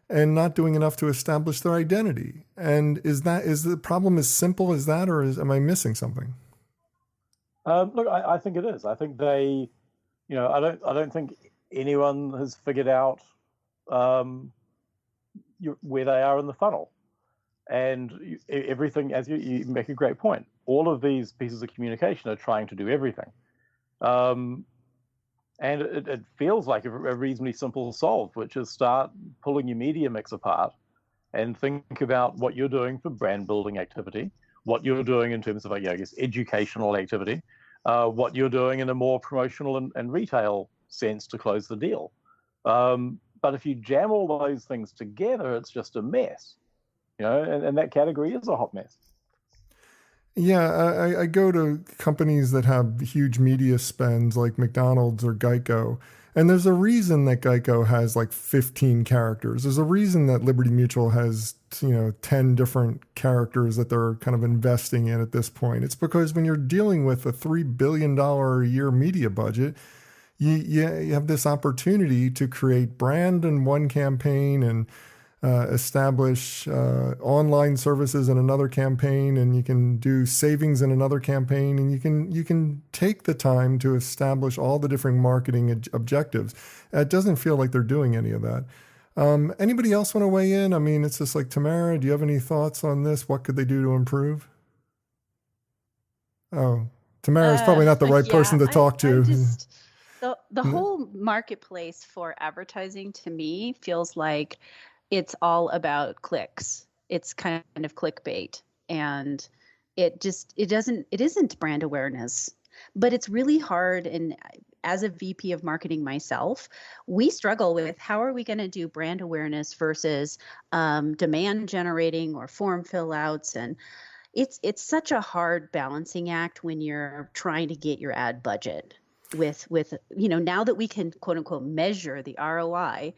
and not doing enough to establish their identity. And is the problem as simple as that, or am I missing something? Look, I think it is. I think I don't think anyone has figured out where they are in the funnel. And everything, as you make a great point, all of these pieces of communication are trying to do everything. And it feels like a reasonably simple solve, which is start pulling your media mix apart and think about what you're doing for brand building activity, what you're doing in terms of, I guess, educational activity, what you're doing in a more promotional and retail sense to close the deal. But if you jam all those things together, it's just a mess. And that category is a hot mess. Yeah, I go to companies that have huge media spends like McDonald's or Geico, and there's a reason that Geico has like 15 characters. There's a reason that Liberty Mutual has 10 different characters that they're kind of investing in at this point. It's because when you're dealing with a $3 billion a year media budget, you have this opportunity to create brand in one campaign and establish online services in another campaign, and you can do savings in another campaign, and you can take the time to establish all the different marketing objectives. It doesn't feel like they're doing any of that. Anybody else want to weigh in? I mean, it's just like, Tamara, do you have any thoughts on this? What could they do to improve? Oh, Tamara's probably not the right person to talk to. The whole marketplace for advertising to me feels like it's all about clicks. It's kind of clickbait, and it isn't brand awareness. But it's really hard, and as a VP of marketing myself, we struggle with how are we going to do brand awareness versus demand generating or form fill outs, and it's such a hard balancing act when you're trying to get your ad budget with now that we can quote unquote measure the ROI.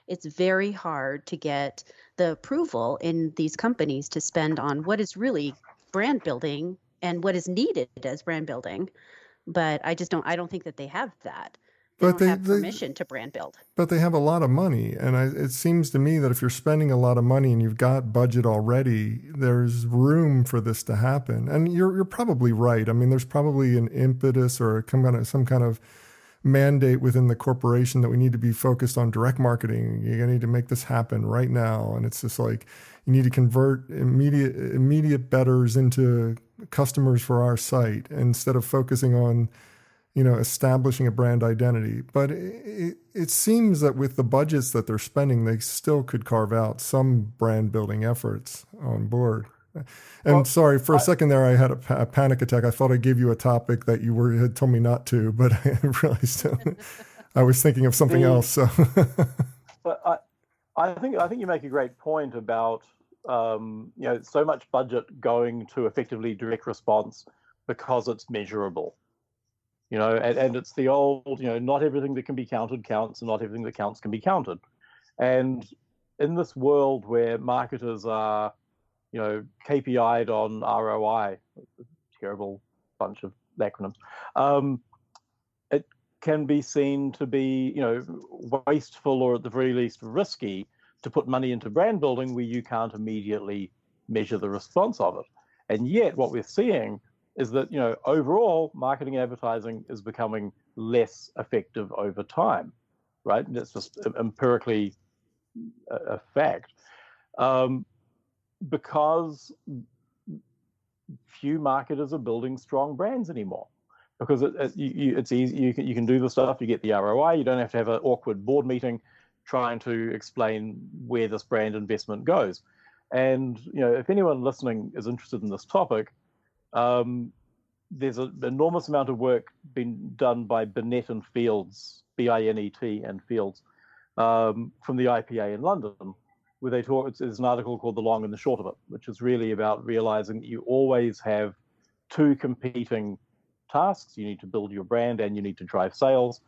It's very hard to get the approval in these companies to spend on what is really brand building and what is needed as brand building. But I don't think that they have that. They don't have permission to brand build. But they have a lot of money. And it seems to me that if you're spending a lot of money and you've got budget already, there's room for this to happen. And you're probably right. I mean, there's probably an impetus or some kind of mandate within the corporation that we need to be focused on direct marketing. You need to make this happen right now. And it's just like, you need to convert immediate betters into customers for our site instead of focusing on, establishing a brand identity. But it seems that with the budgets that they're spending, they still could carve out some brand building efforts on board. And sorry, for a second there, I had a panic attack. I thought I gave you a topic that you had told me not to, but I realized I was thinking of something else. So, but I think you make a great point about so much budget going to effectively direct response because it's measurable. And it's the old, not everything that can be counted counts, and not everything that counts can be counted. And in this world where marketers are KPI'd on ROI, terrible bunch of acronyms, it can be seen to be, wasteful or at the very least risky to put money into brand building where you can't immediately measure the response of it. And yet what we're seeing is that, overall marketing advertising is becoming less effective over time, right? And that's just empirically a fact. Because few marketers are building strong brands anymore. Because it's easy, you can do the stuff, you get the ROI, you don't have to have an awkward board meeting trying to explain where this brand investment goes. And if anyone listening is interested in this topic, there's an enormous amount of work being done by Binet and Fields, Binet and Fields, from the IPA in London, where they talk. There's an article called "The Long and the Short of It," which is really about realizing that you always have two competing tasks. You need to build your brand and you need to drive sales.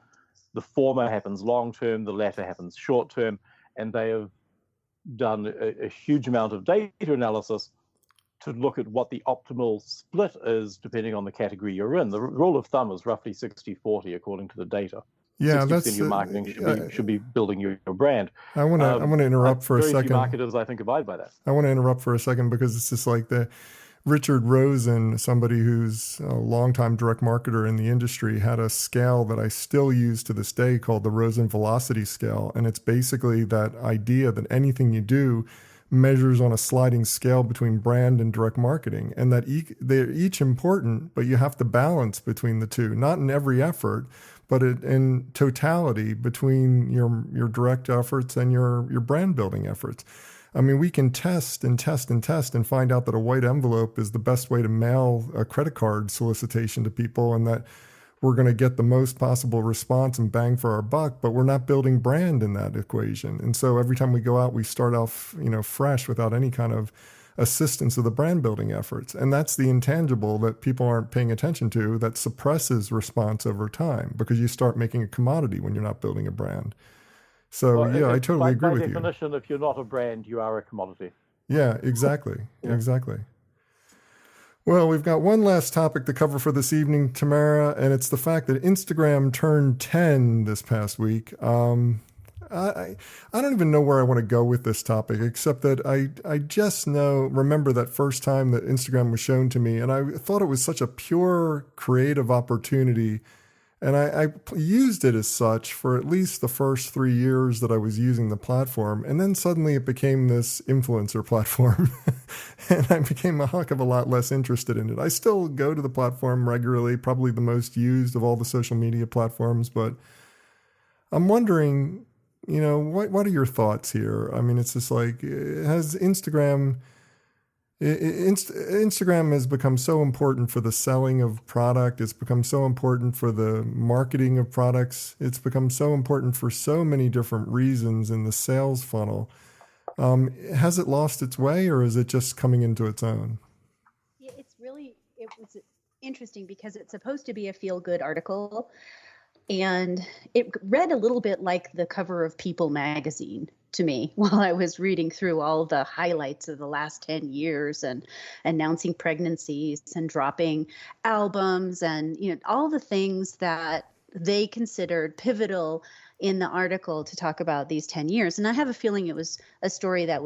The former happens long term, the latter happens short term, and they have done a huge amount of data analysis to look at what the optimal split is depending on the category you're in. The rule of thumb is roughly 60-40 according to the data. Yeah, 60% that's of your marketing should be building your brand. I want to interrupt for a very second. few marketers, I think, abide by that. I want to interrupt for a second because it's just like the Richard Rosen, somebody who's a longtime direct marketer in the industry, had a scale that I still use to this day called the Rosen Velocity Scale. And it's basically that idea that anything you do measures on a sliding scale between brand and direct marketing, and that they're each important, but you have to balance between the two, not in every effort, but in totality between your direct efforts and your brand building efforts. I mean, we can test and test and test and find out that a white envelope is the best way to mail a credit card solicitation to people, and that we're going to get the most possible response and bang for our buck, but we're not building brand in that equation. And so every time we go out, we start off, fresh without any kind of assistance of the brand building efforts. And that's the intangible that people aren't paying attention to that suppresses response over time, because you start making a commodity when you're not building a brand. So, I totally agree with you. By definition, if you're not a brand, you are a commodity. Yeah, exactly. Yeah. Exactly. Well, we've got one last topic to cover for this evening, Tamara, and it's the fact that Instagram turned 10 this past week. I don't even know where I want to go with this topic, except that I just remember that first time that Instagram was shown to me, and I thought it was such a pure creative opportunity. And I used it as such for at least the first 3 years that I was using the platform. And then suddenly it became this influencer platform. And I became a heck of a lot less interested in it. I still go to the platform regularly, probably the most used of all the social media platforms. But I'm wondering, what are your thoughts here? I mean, it's just like, has Instagram has become so important for the selling of product. It's become so important for the marketing of products. It's become so important for so many different reasons in the sales funnel. Has it lost its way, or is it just coming into its own? Yeah, it was interesting because it's supposed to be a feel-good article, and it read a little bit like the cover of People magazine to me while I was reading through all the highlights of the last 10 years and announcing pregnancies and dropping albums and, all the things that they considered pivotal in the article to talk about these 10 years. And I have a feeling it was a story that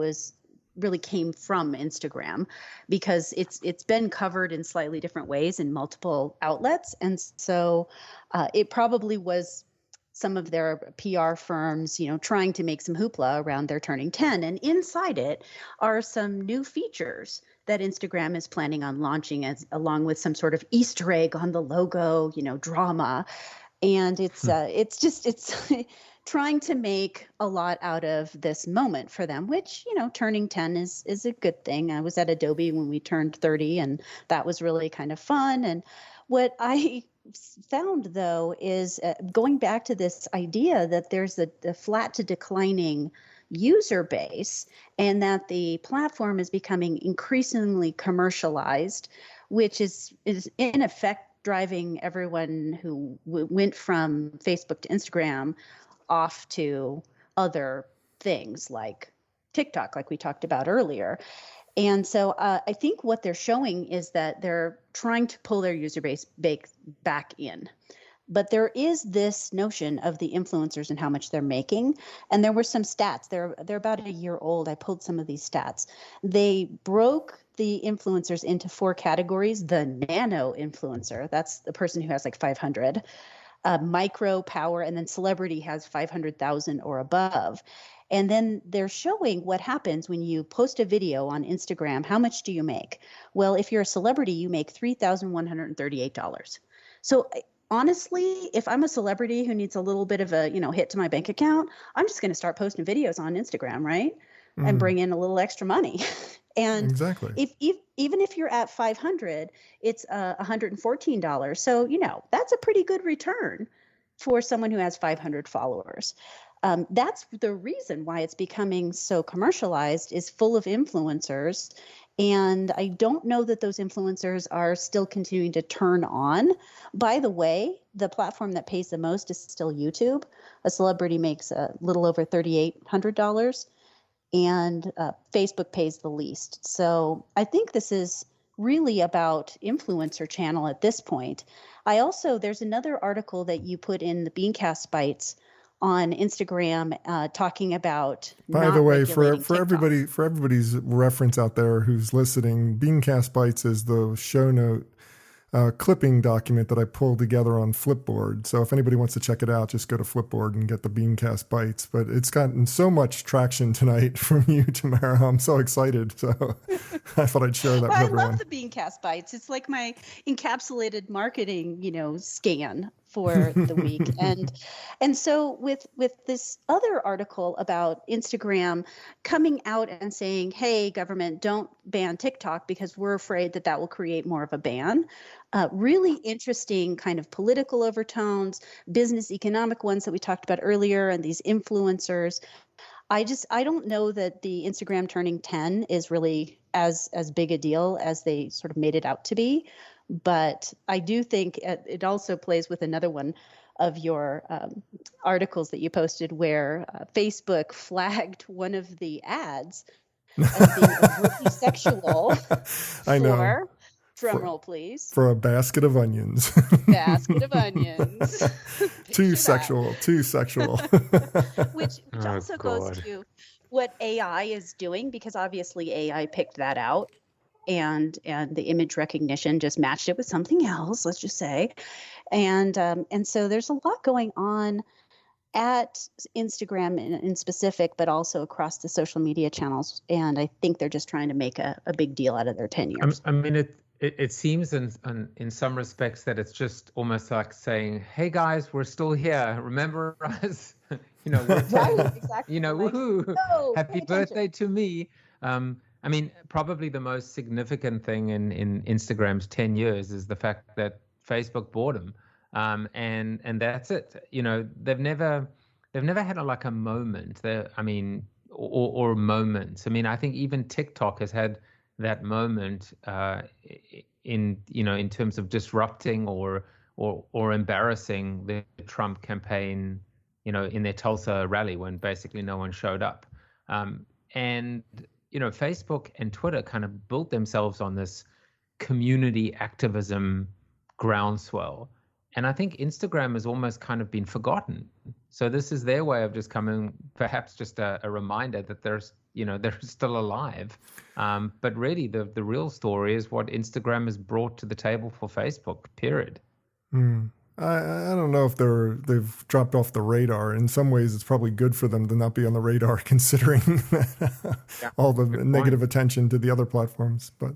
really came from Instagram, because it's been covered in slightly different ways in multiple outlets. And so it probably was some of their PR firms, trying to make some hoopla around their turning 10. And inside it are some new features that Instagram is planning on launching, along with some sort of Easter egg on the logo, drama. And it's trying to make a lot out of this moment for them, which, turning 10 is a good thing. I was at Adobe when we turned 30, and that was really kind of fun. And what I found, though, is going back to this idea that there's a flat to declining user base, and that the platform is becoming increasingly commercialized, which is in effect driving everyone who went from Facebook to Instagram off to other things like TikTok, like we talked about earlier. And so I think what they're showing is that they're trying to pull their user base back in. But there is this notion of the influencers and how much they're making. And there were some stats. They're about a year old. I pulled some of these stats. They broke the influencers into 4 categories. The nano influencer, that's the person who has like 500. Micro, power, and then celebrity has 500,000 or above. And then they're showing what happens when you post a video on Instagram. How much do you make? Well, if you're a celebrity, you make $3,138. So honestly, if I'm a celebrity who needs a little bit of a, hit to my bank account, I'm just going to start posting videos on Instagram, right? And bring in a little extra money. And exactly. Even if you're at 500, it's $114. So, that's a pretty good return for someone who has 500 followers. That's the reason why it's becoming so commercialized, is full of influencers. And I don't know that those influencers are still continuing to turn on. By the way, the platform that pays the most is still YouTube. A celebrity makes a little over $3,800. and Facebook pays the least. So I think this is really about influencer channel at this point. There's another article that you put in the BeanCast Bites on Instagram talking about. By the way, for everybody's reference out there who's listening, BeanCast Bites is the show note clipping document that I pulled together on Flipboard. So if anybody wants to check it out, just go to Flipboard and get the BeanCast Bites. But it's gotten so much traction tonight from you, Tamara. I'm so excited. So I thought I'd share that with everyone. I love the BeanCast Bites. It's like my encapsulated marketing, scan for the week. And so with this other article about Instagram coming out and saying, hey, government, don't ban TikTok because we're afraid that will create more of a ban. Really interesting kind of political overtones, business economic ones that we talked about earlier, and these influencers. I don't know that the Instagram turning 10 is really as big a deal as they sort of made it out to be. But I do think it also plays with another one of your articles that you posted where Facebook flagged one of the ads as being overtly sexual. I know. Drum roll, please. For a basket of onions. Basket of onions. Too sexual. Which also goes to what AI is doing, because obviously AI picked that out. And the image recognition just matched it with something else, let's just say. And so there's a lot going on at Instagram in specific, but also across the social media channels. And I think they're just trying to make a big deal out of their 10 years. I mean, it seems in some respects that it's just almost like saying, hey, guys, we're still here. Remember us? Right, exactly. Woohoo, no, happy birthday to me. I mean, probably the most significant thing in Instagram's 10 years is the fact that Facebook bought them. And that's it. They've never had a moment there. I mean, or moments. I mean, I think even TikTok has had that moment in terms of disrupting or embarrassing the Trump campaign, in their Tulsa rally when basically no one showed up. And Facebook and Twitter kind of built themselves on this community activism groundswell. And I think Instagram has almost kind of been forgotten. So this is their way of just coming, perhaps just a reminder that they're still alive. But really, the real story is what Instagram has brought to the table for Facebook, period. I don't know if they've dropped off the radar. In some ways, it's probably good for them to not be on the radar, considering all the negative attention to the other platforms. But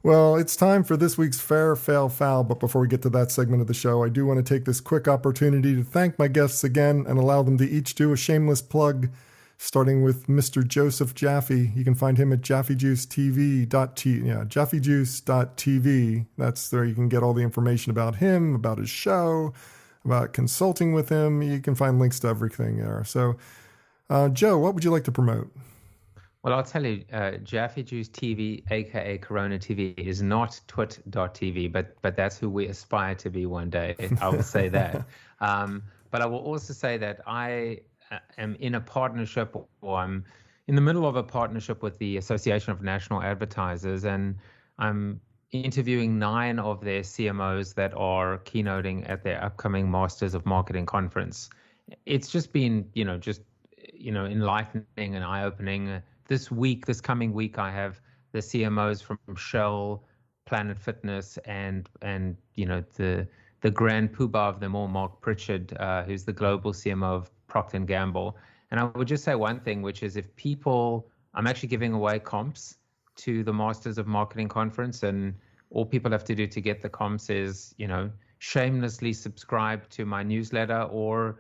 well, it's time for this week's Fair, Fail, Foul. But before we get to that segment of the show, I do want to take this quick opportunity to thank my guests again and allow them to each do a shameless plug, starting with Mr. Joseph Jaffe. You can find him at jaffejuice.tv. That's there you can get all the information about him, about his show, about consulting with him. You can find links to everything there. So, Joe, what would you like to promote? Well, I'll tell you, Jaffe Juice TV, aka Corona TV, is not twit.tv, but that's who we aspire to be one day. I will say that. But I will also say that I am in a partnership, or I'm in the middle of a partnership with the Association of National Advertisers, and I'm interviewing 9 of their CMOs that are keynoting at their upcoming Masters of Marketing conference. It's just been, enlightening and eye-opening. This coming week, I have the CMOs from Shell, Planet Fitness, and the grand poobah of them all, Mark Pritchard, who's the global CMO of Procter & Gamble. And I would just say one thing, which is I'm actually giving away comps to the Masters of Marketing conference, and all people have to do to get the comps is, shamelessly subscribe to my newsletter or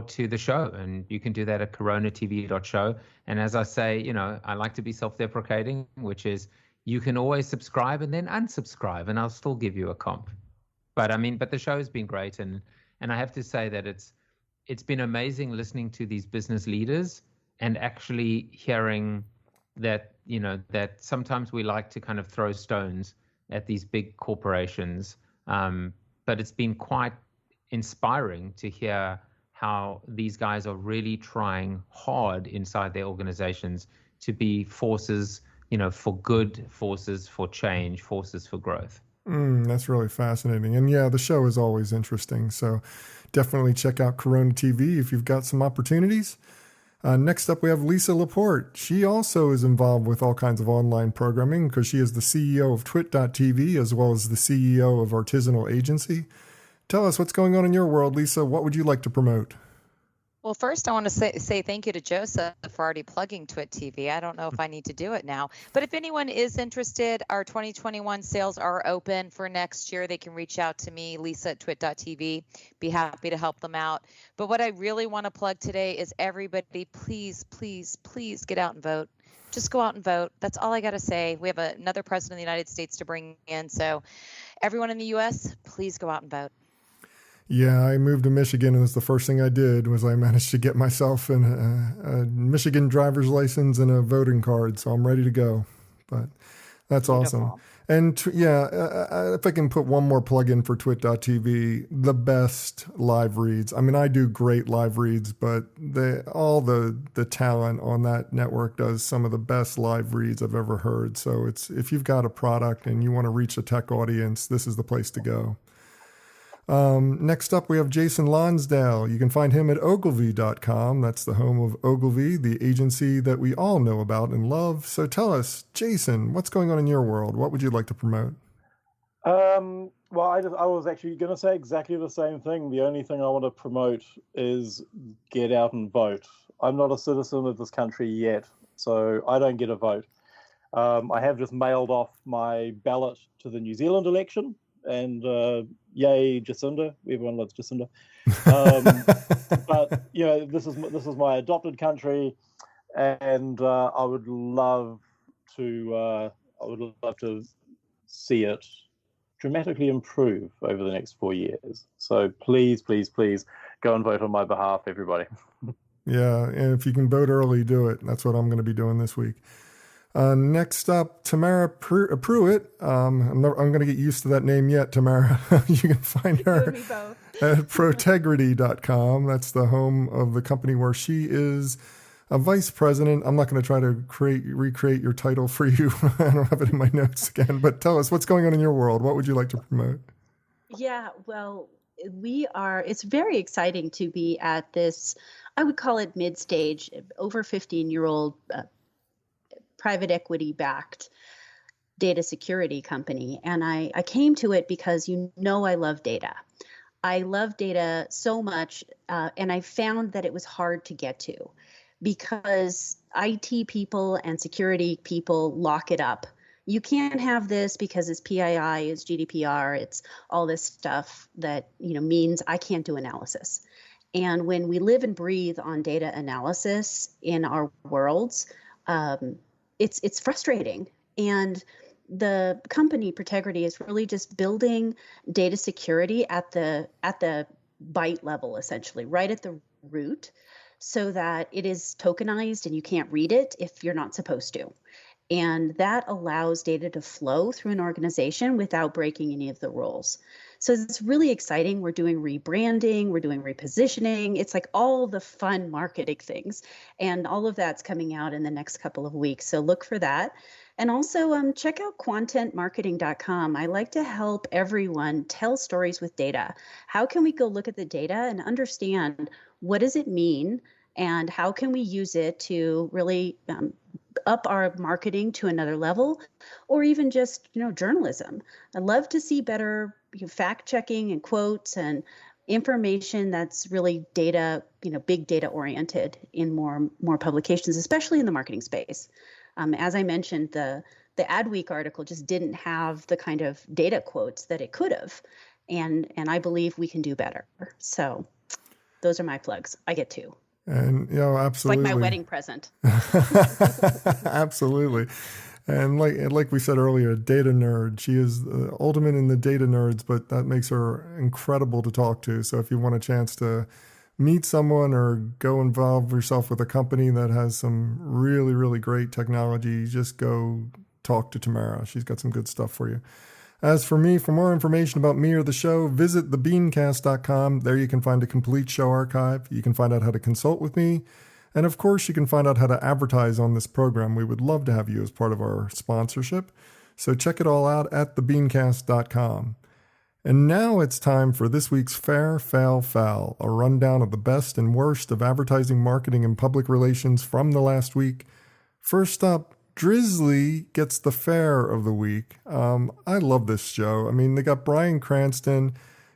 to the show. And you can do that at coronatv.show. And as I say, I like to be self-deprecating, which is you can always subscribe and then unsubscribe, and I'll still give you a comp. But the show has been great. And I have to say that it's been amazing listening to these business leaders and actually hearing that, that sometimes we like to kind of throw stones at these big corporations. But it's been quite inspiring to hear how these guys are really trying hard inside their organizations to be forces, for good, forces for change, forces for growth. That's really fascinating. And yeah, the show is always interesting. So definitely check out Corona TV if you've got some opportunities. Next up, we have Lisa Laporte. She also is involved with all kinds of online programming because she is the CEO of Twit.tv as well as the CEO of Artisanal Agency. Tell us what's going on in your world, Lisa. What would you like to promote? Well, first, I want to say thank you to Joseph for already plugging Twit TV. I don't know if I need to do it now. But if anyone is interested, our 2021 sales are open for next year. They can reach out to me, Lisa at Twit.tv. Be happy to help them out. But what I really want to plug today is everybody, please, please, please get out and vote. Just go out and vote. That's all I got to say. We have another president of the United States to bring in. So everyone in the U.S., please go out and vote. Yeah, I moved to Michigan, and that's the first thing I did was I managed to get myself a Michigan driver's license and a voting card, so I'm ready to go. But that's Beautiful. Awesome. And if I can put one more plug in for Twit.tv, the best live reads. I mean, I do great live reads, but all the talent on that network does some of the best live reads I've ever heard. So if you've got a product and you want to reach a tech audience, this is the place to go. Next up, we have Jason Lonsdale. You can find him at Ogilvy.com. That's the home of Ogilvy, the agency that we all know about and love. So tell us, Jason, what's going on in your world? What would you like to promote? Well, I was actually going to say exactly the same thing. The only thing I want to promote is get out and vote. I'm not a citizen of this country yet, so I don't get a vote. I have just mailed off my ballot to the New Zealand election. And yay, Jacinda! Everyone loves Jacinda. But this is my adopted country, and I would love to see it dramatically improve over the next 4 years. So please, please, please go and vote on my behalf, everybody. Yeah, and if you can vote early, do it. That's what I'm going to be doing this week. Next up, Tamara Pruitt. I'm going to get used to that name yet, Tamara. You can find her at Protegrity.com. That's the home of the company where she is a vice president. I'm not going to try to recreate your title for you. I don't have it in my notes again, but tell us what's going on in your world. What would you like to promote? Yeah, well, it's very exciting to be at this, I would call it mid-stage, over 15-year-old private equity backed data security company. And I came to it because I love data. I love data so much, and I found that it was hard to get to because IT people and security people lock it up. You can't have this because it's PII, it's GDPR, it's all this stuff that means I can't do analysis. And when we live and breathe on data analysis in our worlds, it's frustrating. And the company Protegrity is really just building data security at the byte level, essentially, right at the root, so that it is tokenized and you can't read it if you're not supposed to. And that allows data to flow through an organization without breaking any of the rules. So it's really exciting. We're doing rebranding, we're doing repositioning. It's like all the fun marketing things. And all of that's coming out in the next couple of weeks. So look for that. And also check out quantentmarketing.com. I like to help everyone tell stories with data. How can we go look at the data and understand what does it mean and how can we use it to really up our marketing to another level, or even just journalism. I'd love to see better fact checking and quotes and information that's really data, big data oriented in more publications, especially in the marketing space. As I mentioned, the Adweek article just didn't have the kind of data quotes that it could have, and I believe we can do better. So those are my plugs. I get two. And absolutely, it's like my wedding present. Absolutely. And like we said earlier, data nerd. She is the ultimate in the data nerds, but that makes her incredible to talk to. So if you want a chance to meet someone or go involve yourself with a company that has some really, really great technology, just go talk to Tamara. She's got some good stuff for you. As for me, for more information about me or the show, visit thebeancast.com. There you can find a complete show archive. You can find out how to consult with me. And of course, you can find out how to advertise on this program. We would love to have you as part of our sponsorship. So check it all out at thebeancast.com. And now it's time for this week's Fair, Fail, Foul, a rundown of the best and worst of advertising, marketing, and public relations from the last week. First up, Drizzly gets the fair of the week. I love this show. I mean, they got Bryan Cranston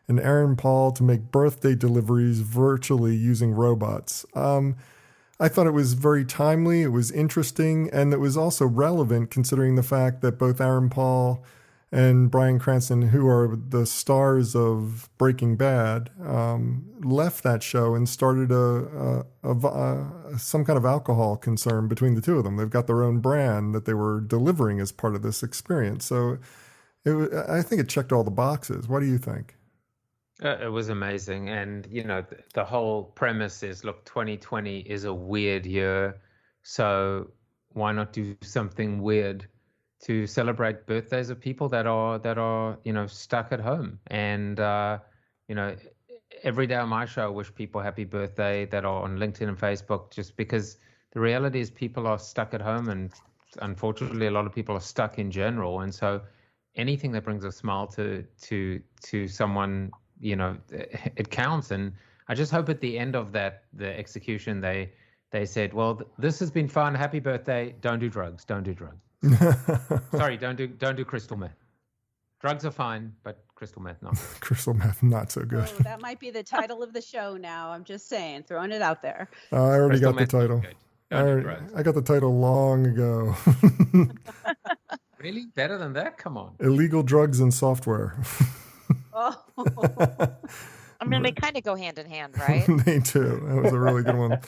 and Aaron Paul to make birthday deliveries virtually using robots. I thought it was very timely, it was interesting, and it was also relevant considering the fact that both Aaron Paul and Bryan Cranston, who are the stars of Breaking Bad, left that show and started some kind of alcohol concern between the two of them. They've got their own brand that they were delivering as part of this experience. So I think it checked all the boxes. What do you think? It was amazing. And, the whole premise is, look, 2020 is a weird year. So why not do something weird to celebrate birthdays of people that are stuck at home? And every day on my show I wish people happy birthday that are on LinkedIn and Facebook, just because the reality is people are stuck at home, and unfortunately a lot of people are stuck in general. And so anything that brings a smile to someone, it counts. And I just hope at the end of the execution they said, well, this has been fun, happy birthday, don't do drugs. Sorry, don't do crystal meth. Drugs are fine, but crystal meth not. Crystal meth not so good. Oh, that might be the title of the show now. I'm just saying, throwing it out there. I already Crystal got the title. I got the title long ago. Really? Better than that? Come on. Illegal drugs and software. Oh. I mean, they kind of go hand in hand, right? They do. That was a really good one.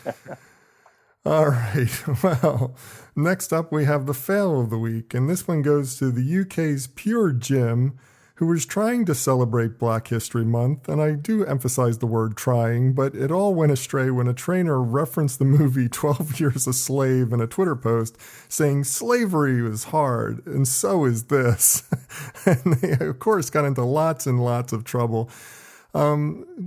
All right. Well, next up we have the fail of the week, and this one goes to the UK's Pure Gym, who was trying to celebrate Black History Month, and I do emphasize the word trying, but it all went astray when a trainer referenced the movie 12 Years a Slave in a Twitter post, saying slavery was hard, and so is this. And they, of course, got into lots and lots of trouble.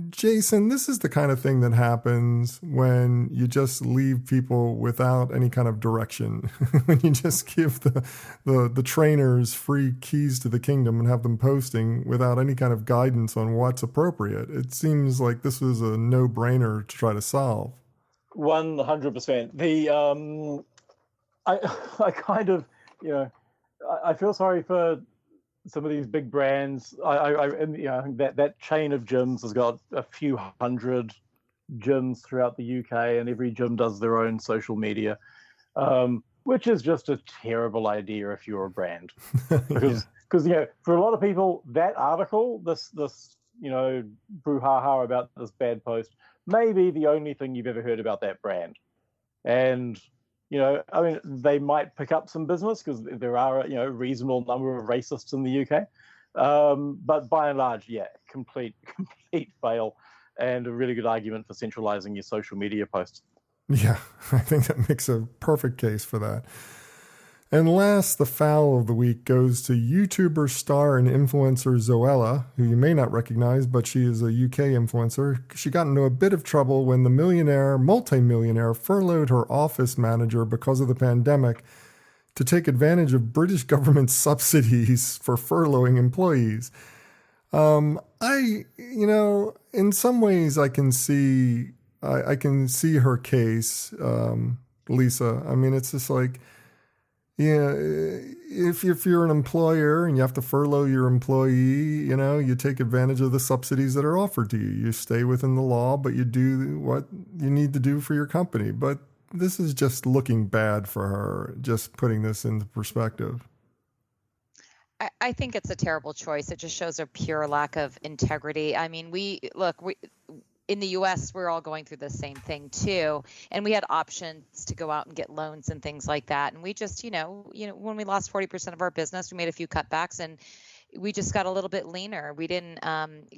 Jason, this is the kind of thing that happens when you just leave people without any kind of direction, when you just give the trainers free keys to the kingdom and have them posting without any kind of guidance on what's appropriate. It seems like this was a no-brainer to try to solve. 100%. I kind of, I feel sorry for some of these big brands. I think that chain of gyms has got a few hundred gyms throughout the UK, and every gym does their own social media, which is just a terrible idea if you're a brand. Because for a lot of people, that article, this brouhaha about this bad post, may be the only thing you've ever heard about that brand. And they might pick up some business because there are a reasonable number of racists in the UK, but by and large, complete fail, and a really good argument for centralizing your social media posts. Yeah, I think that makes a perfect case for that. And last, the foul of the week goes to YouTuber, star, and influencer Zoella, who you may not recognize, but she is a UK influencer. She got into a bit of trouble when the multi-millionaire furloughed her office manager because of the pandemic to take advantage of British government subsidies for furloughing employees. In some ways I can see her case, Lisa. I mean, it's just like, if you're an employer and you have to furlough your employee, you take advantage of the subsidies that are offered to you. You stay within the law, but you do what you need to do for your company. But this is just looking bad for her, just putting this into perspective. I think it's a terrible choice. It just shows a pure lack of integrity. I mean, we in the US, we're all going through the same thing too. And we had options to go out and get loans and things like that. And we just, when we lost 40% of our business, we made a few cutbacks and we just got a little bit leaner. We didn't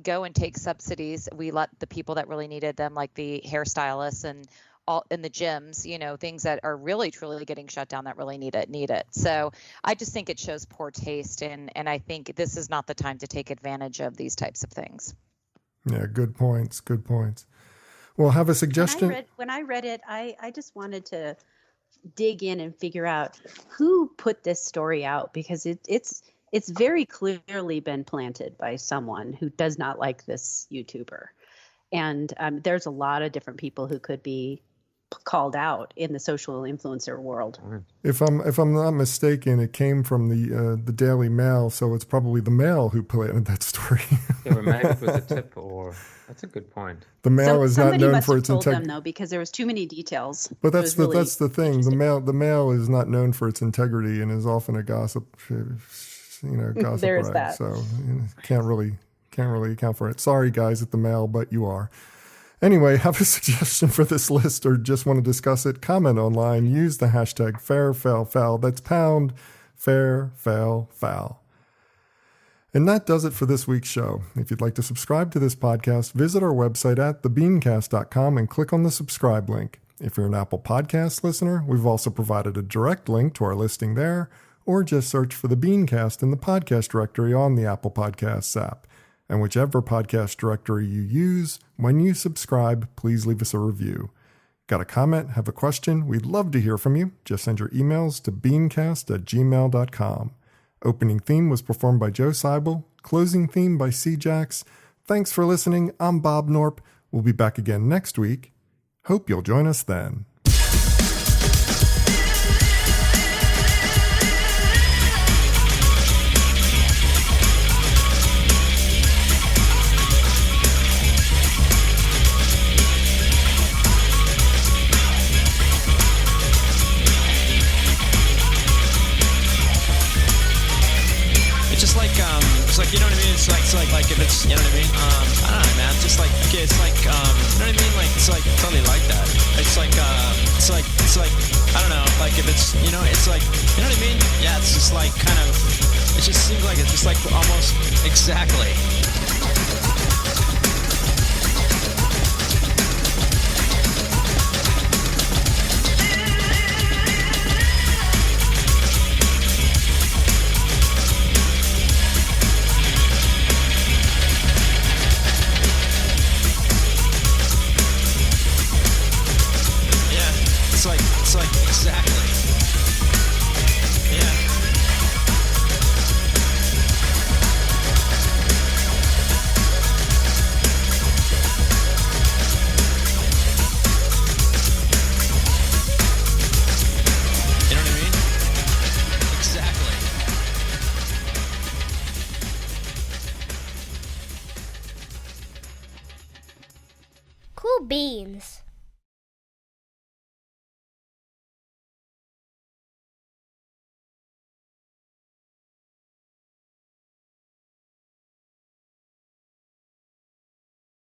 go and take subsidies. We let the people that really needed them, like the hairstylists and all in the gyms, things that are really truly getting shut down that really need it. So I just think it shows poor taste, and I think this is not the time to take advantage of these types of things. Yeah, good points. Good points. Well, have a suggestion. When I read it, I just wanted to dig in and figure out who put this story out, because it's very clearly been planted by someone who does not like this YouTuber. And there's a lot of different people who could be called out in the social influencer world. If I'm not mistaken, it came from the Daily Mail, so it's probably the Mail who planted that story. Yeah, but maybe it was a tip, or that's a good point. The Mail is not known for its integrity. Them though, because there was too many details. But that's the thing. The Mail is not known for its integrity and is often a gossip. Gossip. There is that. So can't really account for it. Sorry, guys at the Mail, but you are. Anyway, have a suggestion for this list or just want to discuss it? Comment online. Use the hashtag #FairFailFoul. That's #FairFailFoul. And that does it for this week's show. If you'd like to subscribe to this podcast, visit our website at thebeancast.com and click on the subscribe link. If you're an Apple Podcast listener, we've also provided a direct link to our listing there, or just search for the BeanCast in the podcast directory on the Apple Podcasts app. And whichever podcast directory you use, when you subscribe, please leave us a review. Got a comment? Have a question? We'd love to hear from you. Just send your emails to beancast@gmail.com. Opening theme was performed by Joe Seibel. Closing theme by C-Jax. Thanks for listening. I'm Bob Norp. We'll be back again next week. Hope you'll join us then. You know what I mean? It's like if it's, you know what I mean? I don't know, man. Just like, okay, it's like, you know what I mean? Like, it's like totally like that. It's like, I don't know, like if it's, it's like, you know what I mean? Yeah, it's just like kind of, it just seems like it's just like almost exactly. It's like exactly. Yeah. You know what I mean? Exactly. Cool beans.